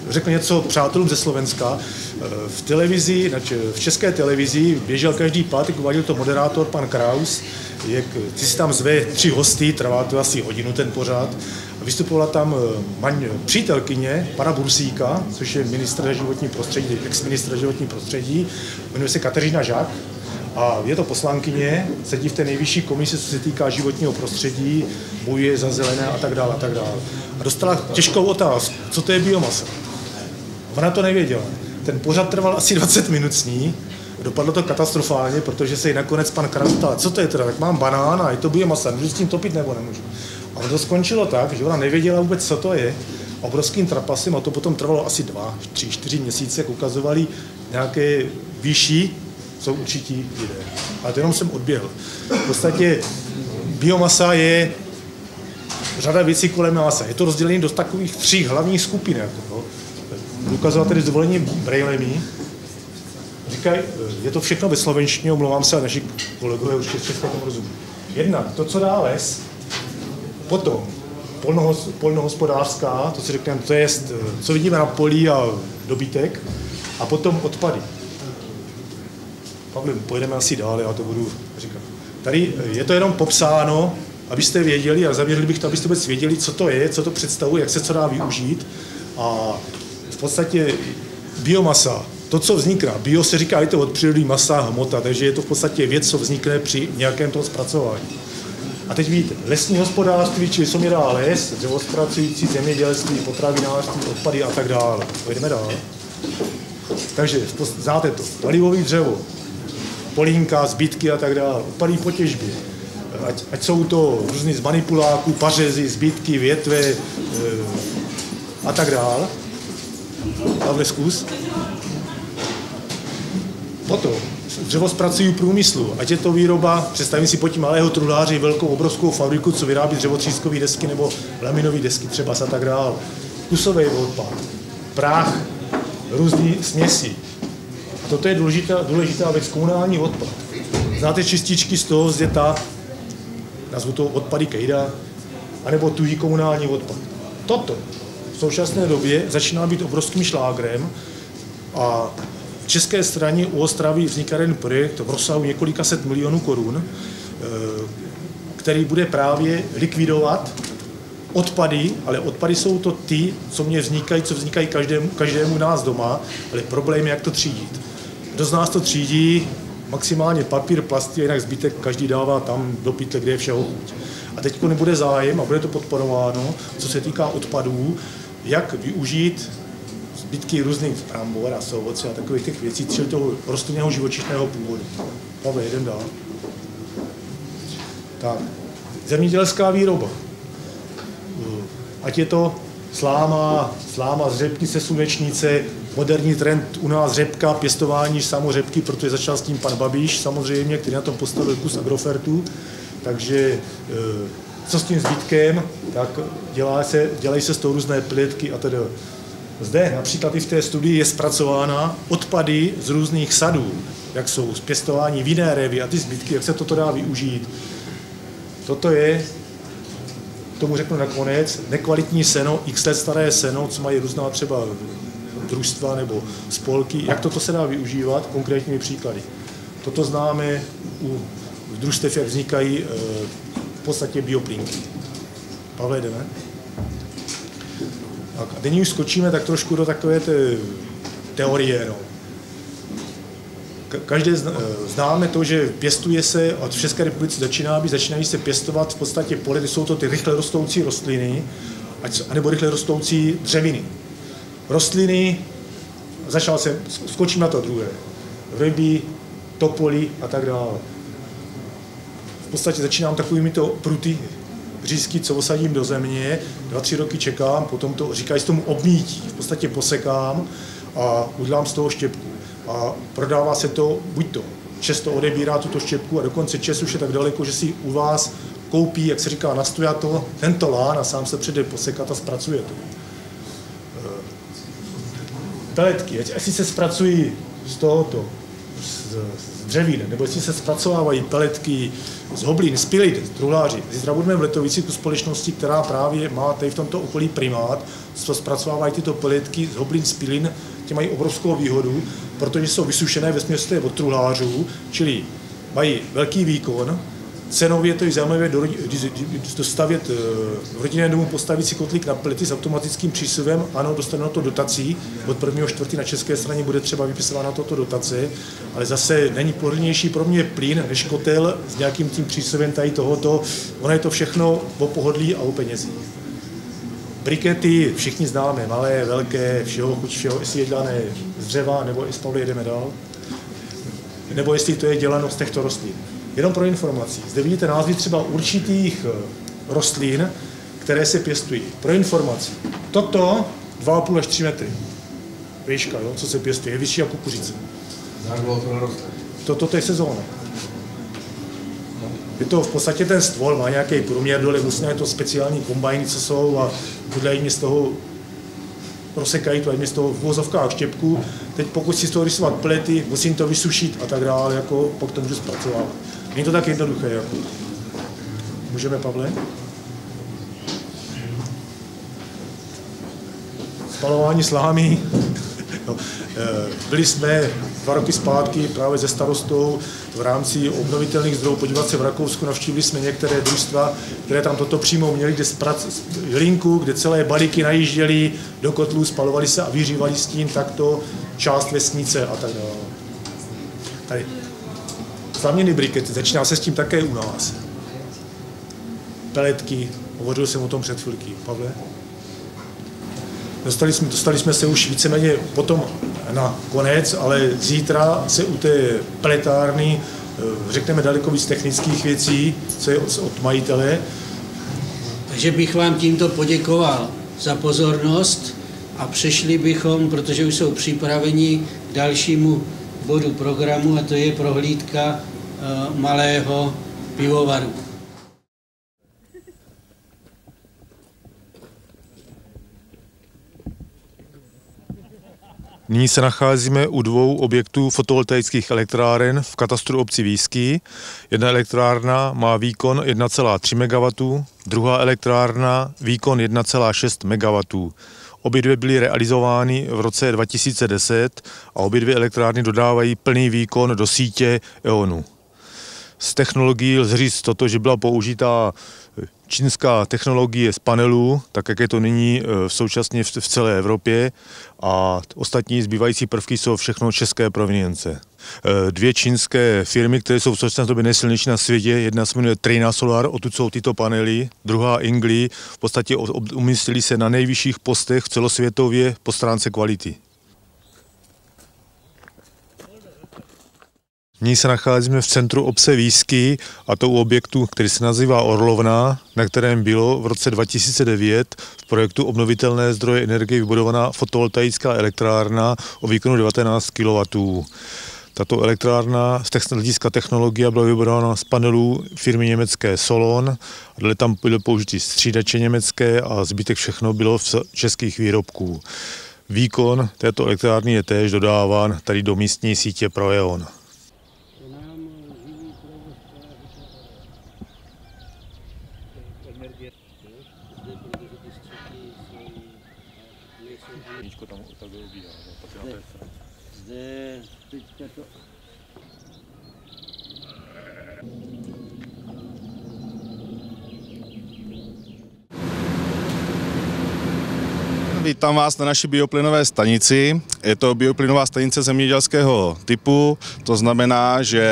řekl něco přátelům ze Slovenska. V televizi, v české televizi běžel každý pátek, uváděl to moderátor, pan Kraus, ty si tam zve 3 hosty, trvá to asi hodinu ten pořád. Vystupovala tam přítelkyně pana Bursíka, což je ministr životní prostředí, ex-ministr životní prostředí, jmenuje se Kateřina Žák. A je to poslankyně, sedí v té nejvyšší komisi, co se týká životního prostředí, bojuje za zelené a tak dále a tak dále. A dostala těžkou otázku, co to je biomasa. Ona to nevěděla. Ten pořad trval asi 20 minut s ní, dopadlo to katastrofálně, protože se jí nakonec pan Kraus ptal, co to je teda, tak mám banán a je to biomasa, můžu s tím topit nebo nemůžu. A to skončilo tak, že ona nevěděla vůbec, co to je. Obrovským trapasem, a to potom trvalo asi 2, 3, 4 měsíce, jak ukazovali nějaké vyšší, jsou určití lidé. Ale to jenom jsem odběhl. V podstatě biomasa je řada věcí kolem masa. Je to rozdělené do takových 3 hlavních skupin. Ukazovat tedy s dovolením brejlemi. Říkají, je to všechno ve slovenštině, omlouvám se, a naši kolegové už všechno tomu rozumí. Jednak to, co dá les, potom polnohospodářská, to si řekneme, to je, co vidíme na polí a dobytek, a potom odpady. Pavle, pojedeme asi dál, já to budu říkat. Tady je to jenom popsáno, abyste věděli, a zaměřili bych to, abyste vůbec věděli, co to je, co to představuje, jak se co dá využít. A v podstatě biomasa, to, co vznikne, bio se říká, je to od přírody masa, hmota, takže je to v podstatě věc, co vznikne při nějakém toho zpracování. A teď víte, lesní hospodářství, čili co mi dá les, dřevozpracující, zemědělství, potravinářství, odpady a tak dále. Pojedeme dál. Takže znáte to, palivový dřevo, polínka, zbytky a tak dále, odpadí po těžbě. Ať jsou to různý z manipuláků, pařezy, zbytky, větve a tak dále. Pavle, zkus. Potom dřevozpracují průmyslu, ať je to výroba, představím si pod tím malého truhláře velkou obrovskou fabriku, co vyrábí dřevotřískové desky nebo laminové desky třeba a tak dále. Kusový odpad, prach, různé směsi. Toto je důležitá věc, komunální odpad. Znáte čističky z toho vzděta, nazvu to odpady kejda, anebo tuhý komunální odpad. Toto v současné době začíná být obrovským šlágrem a v české straně u Ostravy vzniká jeden projekt v rozsahu několika set milionů korun, který bude právě likvidovat odpady, ale odpady jsou to ty, co vznikají každému nás doma, ale problém je, jak to třídit. Kdo z nás to třídí, maximálně papír, plasty, jinak zbytek každý dává tam do pytle, kde je všeho chuť. A teď nebude zájem a bude to podporováno, co se týká odpadů, jak využít zbytky různých brambor a ovoce a takových těch věcí, čili toho rostlinného živočišného původu. Pavle, jeden dál. Tak, zemědělská výroba. Ať je to sláma z řepky se slunečnice, moderní trend u nás řepka, pěstování samořepky, protože začal s tím pan Babiš samozřejmě, který na tom postavil kus Agrofertu. Takže co s tím zbytkem, tak dělají se z toho různé pletky a tedy. Zde například i v té studii je zpracována odpady z různých sadů, jak jsou z pěstování vinné révy a ty zbytky, jak se toto dá využít. Toto je, tomu řeknu nakonec, nekvalitní seno, x let staré seno, co mají různá třeba družstva nebo spolky, jak toto se dá využívat konkrétními příklady. Toto známe u družstev, jak vznikají v podstatě bioplínky. Pavle, jdeme? Tak a nyní už skočíme tak trošku do takové té teorie jenom. Každé známe to, že pěstuje se, a v České republice začínají se pěstovat v podstatě pole, kde jsou to ty rychle rostoucí rostliny, anebo rychle rostoucí dřeviny. Rostliny, skočím na to druhé, ryby, topoly a tak dále. V podstatě začínám takovými to pruty řízky, co osadím do země, 2-3 roky čekám, potom to, říkají se tomu obmítí, v podstatě posekám a udělám z toho štěpku. A prodává se to, buď to Čes to odebírá tuto štěpku a dokonce Čes už je tak daleko, že si u vás koupí, jak se říká, nastojato, tento lán a sám se přijde posekat a zpracuje to. Peletky, jestli se zpracují z tohoto, z dřevín, nebo jestli se zpracovávají peletky z hoblín, z pilit, z truhláři. Zítra budeme v Letovici tu společnosti, která právě má tady v tomto okolí primát, co zpracovávají tyto peletky z hoblín, z pilin, tě mají obrovskou výhodu, protože jsou vysušené ve směsi od truhlářů, čili mají velký výkon. Cenově to je zajímavé dostavět v rodinném domu, postavit si kotlík na pelety s automatickým přísuvem. Ano, dostanou to dotací. Od 1.4. na české straně bude třeba vypisována toto dotace, ale zase není pohodlnější pro mě plyn než kotel s nějakým tím přísuvem tady tohoto. Ono je to všechno o pohodlí a o penězích. Brikety všichni známe, malé, velké, všeho, jestli je dělané z dřeva, nebo jestli Pavle jedeme dál, nebo jestli to je děláno z těchto rostlin. Jenom pro informaci. Zde vidíte názvy třeba určitých rostlin, které se pěstují. Pro informaci. Toto 2,5 až 3 metry. Výška, jo, co se pěstuje, je vyšší jako kukuřice. Toto je sezóna. Je to v podstatě ten stvol, má nějaký průměr dole, musí to speciální kombajny, co jsou a budou mě z toho rozsekají to, mě z toho v vozovkách štěpku. Teď pokud si z toho rysovat pelety, musím to vysušit a tak dále, jako pak to můžu zpracovávat. Není to tak jednoduché, jako. Můžeme, Pavle? Spalování slámy. No, byli jsme 2 roky zpátky právě se starostou v rámci obnovitelných zdrojů podívat se v Rakousku, navštívili jsme některé družstva, které tam toto přímo měli, kde linku, kde celé balíky najížděli do kotlů, spalovali se a vyhřívali s tím takto část vesnice a tak dále. Tady. Slaměny brikety, začíná se s tím také u nás. Peletky, hovořil jsem o tom před chvilky. Pavle? Dostali jsme se už víceméně potom na konec, ale zítra se u té peletárny řekneme daleko víc technických věcí, co je od majitele. Takže bych vám tímto poděkoval za pozornost a přešli bychom, protože už jsou připraveni k dalšímu bodu programu, a to je prohlídka malého pivovaru. Nyní se nacházíme u 2 objektů fotovoltaických elektráren v katastru obci Výsky. Jedna elektrárna má výkon 1,3 MW, druhá elektrárna výkon 1,6 MW. Obě dvě byly realizovány v roce 2010 a obě dvě elektrárny dodávají plný výkon do sítě E.ONu. Z technologií lze říct toto, že byla použitá čínská technologie z panelů, tak jak je to nyní současně v celé Evropě, a ostatní zbývající prvky jsou všechno české provenience. 2 čínské firmy, které jsou v současné době nejsilnější na světě, jedna se jmenuje Trina Solar, odtud jsou tyto panely, druhá Ingli, v podstatě umístili se na nejvyšších postech celosvětově po stránce kvality. Nyní se nacházíme v centru obce Výsky, a to u objektu, který se nazývá Orlovna, na kterém bylo v roce 2009 v projektu obnovitelné zdroje energie vybudovaná fotovoltaická elektrárna o výkonu 19 kW. Tato elektrárna z hlediska technologie byla vybudována z panelů firmy německé Solon, a tam byly použity střídače německé a zbytek všechno bylo z českých výrobků. Výkon této elektrárny je též dodáván tady do místní sítě pro E.ON. Zde teďka to... vítám vás na naší bioplynové stanici. Je to bioplynová stanice zemědělského typu, to znamená, že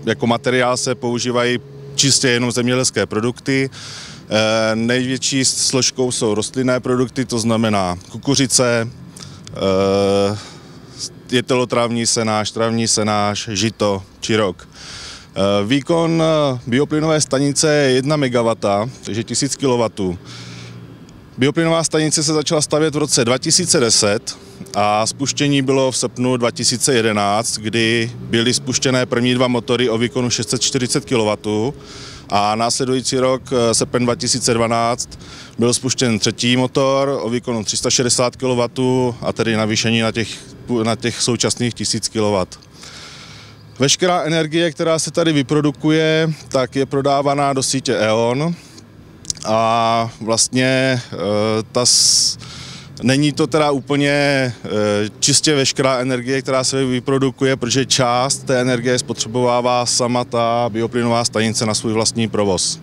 jako materiál se používají čistě jenom zemědělské produkty. Největší složkou jsou rostlinné produkty, to znamená kukuřice, jetelotravní senáž, travní senáž, žito, čirok. Výkon bioplynové stanice je 1 MW, takže 1000 kW. Bioplynová stanice se začala stavět v roce 2010 a spuštění bylo v srpnu 2011, kdy byly spuštěné první 2 motory o výkonu 640 kW a následující rok, srpen 2012, byl spuštěn 3. motor o výkonu 360 kW a tedy navýšení na těch současných 1000 kW. Veškerá energie, která se tady vyprodukuje, tak je prodávaná do sítě E.ON a vlastně není to teda úplně čistě veškerá energie, která se vyprodukuje, protože část té energie spotřebovává sama ta bioplynová stanice na svůj vlastní provoz.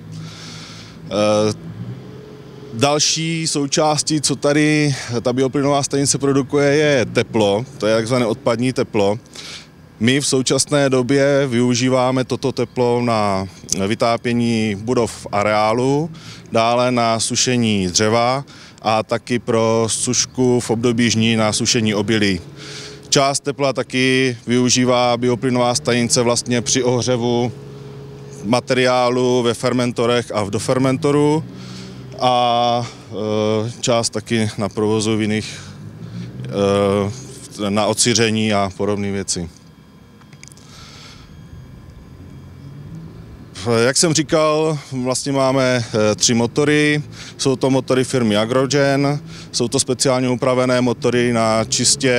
Další součástí, co tady ta bioplynová stanice produkuje, je teplo, to je takzvané odpadní teplo. My v současné době využíváme toto teplo na vytápění budov v areálu, dále na sušení dřeva a taky pro sušku v období žní na sušení obilí. Část tepla taky využívá bioplynová stanice vlastně při ohřevu materiálu ve fermentorech a v dofermentoru a část taky na provozu vinných, na odsyření a podobné věci. Jak jsem říkal, vlastně máme 3 motory, jsou to motory firmy Agrogen, jsou to speciálně upravené motory na čistě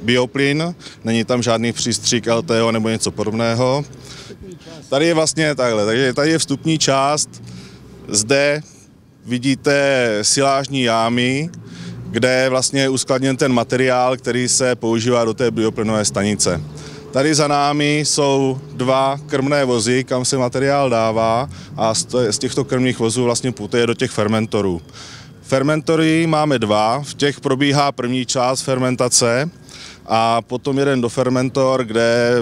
bioplyn, není tam žádný přístřik LTO nebo něco podobného. Tady je vlastně takhle, takže tady je vstupní část, zde vidíte silážní jámy, kde je vlastně uskladněn ten materiál, který se používá do té bioplynové stanice. Tady za námi jsou 2 krmné vozy, kam se materiál dává a z těchto krmných vozů vlastně putuje do těch fermentorů. Fermentory máme 2, v těch probíhá první část fermentace a potom jeden dofermentor, kde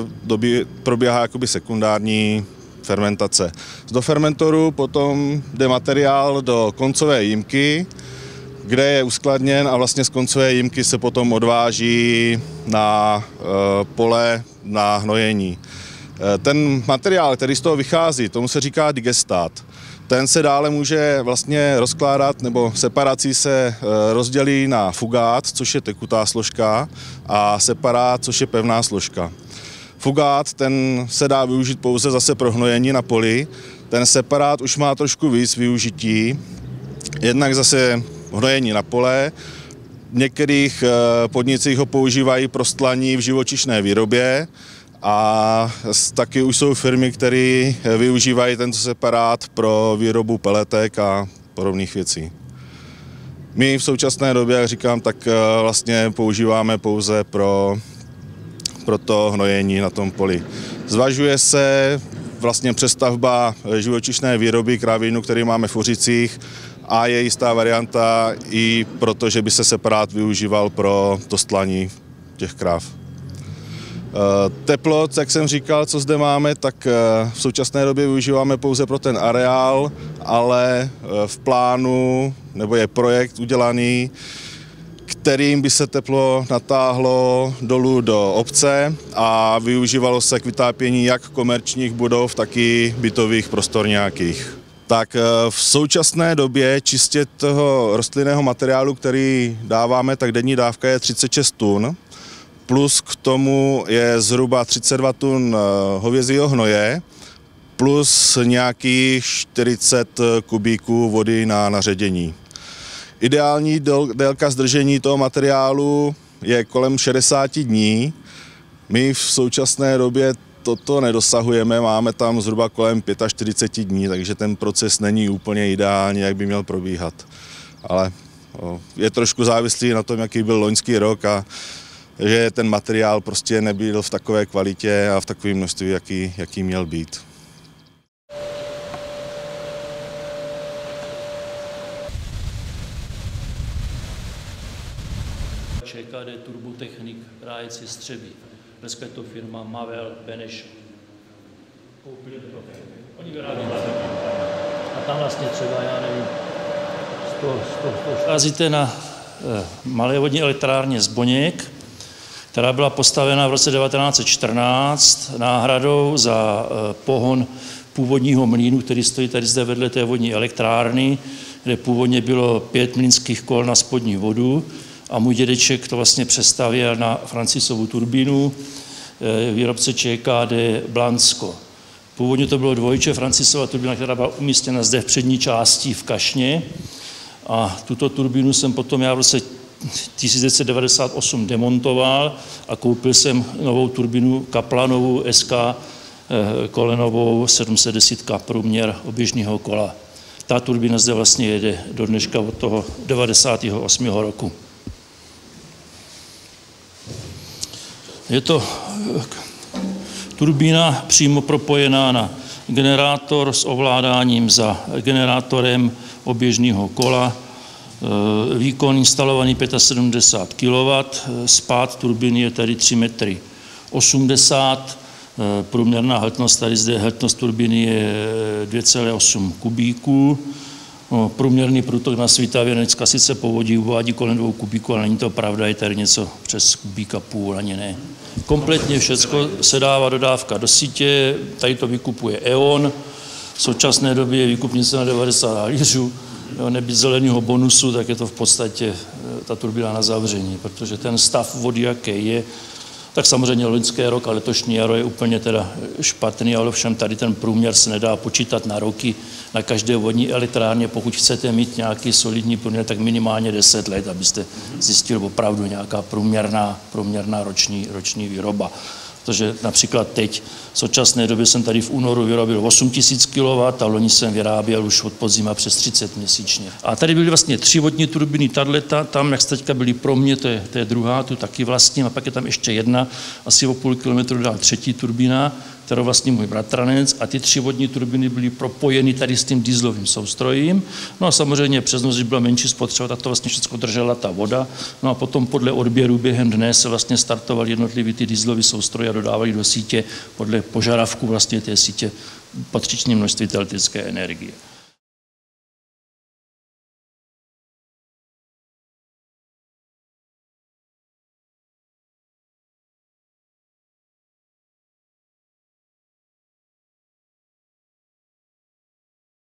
probíhá jakoby sekundární fermentace. Z dofermentoru potom jde materiál do koncové jímky, kde je uskladněn a vlastně z koncové jímky se potom odváží na pole na hnojení. Ten materiál, který z toho vychází, tomu se říká digestát. Ten se dále může vlastně rozkládat, nebo separací se rozdělí na fugát, což je tekutá složka, a separát, což je pevná složka. Fugát, ten se dá využít pouze zase pro hnojení na poli. Ten separát už má trošku víc využití, jednak zase hnojení na pole. V některých podnicích ho používají pro stlaní v živočišné výrobě a taky už jsou firmy, které využívají tento separát pro výrobu peletek a podobných věcí. My v současné době, jak říkám, tak vlastně používáme pouze pro to hnojení na tom poli. Zvažuje se vlastně přestavba živočišné výroby kravínu, který máme v Uřicích, a je jistá varianta i proto, že by se separát využíval pro to stlání těch kráv. Teplo, jak jsem říkal, co zde máme, tak v současné době využíváme pouze pro ten areál, ale v plánu, nebo je projekt udělaný, kterým by se teplo natáhlo dolů do obce a využívalo se k vytápění jak komerčních budov, tak i bytových prostor nějakých. Tak v současné době čistě toho rostlinného materiálu, který dáváme, tak denní dávka je 36 tun, plus k tomu je zhruba 32 tun hovězího hnoje, plus nějakých 40 kubíků vody na ředění. Ideální délka zdržení toho materiálu je kolem 60 dní. My v současné době toto nedosahujeme, máme tam zhruba kolem 45 dní, takže ten proces není úplně ideální, jak by měl probíhat. Ale je trošku závislý na tom, jaký byl loňský rok a že ten materiál prostě nebyl v takové kvalitě a v takovém množství, jaký měl být. ČKD Turbotechnik Rájeci Střebí. Dneska je to firma Mavel Beneš. Oni vyrábí baterie. A tam vlastně třeba, já nevím, 100. Vcházíte na malé vodní elektrárně Zboněk, která byla postavena v roce 1914 náhradou za pohon původního mlýnu, který stojí tady zde vedle té vodní elektrárny, kde původně bylo 5 mlýnských kol na spodní vodu a můj dědeček to vlastně přestavěl na Francisovu turbínu, výrobce ČKD Blansko. Původně to bylo dvojče Francisova turbína, která byla umístěna zde v přední části v Kašně a tuto turbínu jsem potom já v roce 1998 demontoval a koupil jsem novou turbínu Kaplanovou SK kolenovou 710 průměr oběžného kola. Ta turbína zde vlastně jede do dneška od toho 98. roku. Je to turbína přímo propojená na generátor s ovládáním za generátorem oběžného kola. Výkon instalovaný 75 kW, spád turbíny je tady 3,80 m, průměrná hmotnost, tady zde hmotnost turbíny je 2,8 kubíků. Průměrný průtok na Svitavě dneska sice povodí uvádí kolem 2 kubíků, ale není to pravda, je tady něco přes kubíka půl, ani ne. Kompletně všecko se dává dodávka do sítě, tady to vykupuje E.ON, v současné době je výkupnice na 90 halířů, nebýt zeleného bonusu, tak je to v podstatě ta turbína na zavření, protože ten stav vody, jaký je, tak samozřejmě loňský rok a letošní jaro je úplně teda špatný, ale všem tady ten průměr se nedá počítat na roky. Na každé vodní elektrárně, pokud chcete mít nějaký solidní průměr, tak minimálně 10 let, abyste zjistili opravdu nějaká průměrná roční výroba. Protože například teď, v současné době jsem tady v únoru vyrobil 8000 kW a loni jsem vyráběl už od podzima přes 30 měsíčně. A tady byly vlastně 3 vodní turbíny tato, tam jak teďka byly pro mě, to je druhá, tu taky vlastním, a pak je tam ještě jedna, asi o půl kilometru dál třetí turbína, kterou vlastní můj bratranec, a ty 3 vodní turbíny byly propojeny tady s tím dieselovým soustrojím. No a samozřejmě přes noc, když byla menší spotřeba, tak to vlastně všechno držela ta voda. No a potom podle odběru během dne se vlastně startovaly jednotlivý ty dieselové soustroje a dodávali do sítě podle požadavku vlastně té sítě patřičné množství elektrické energie.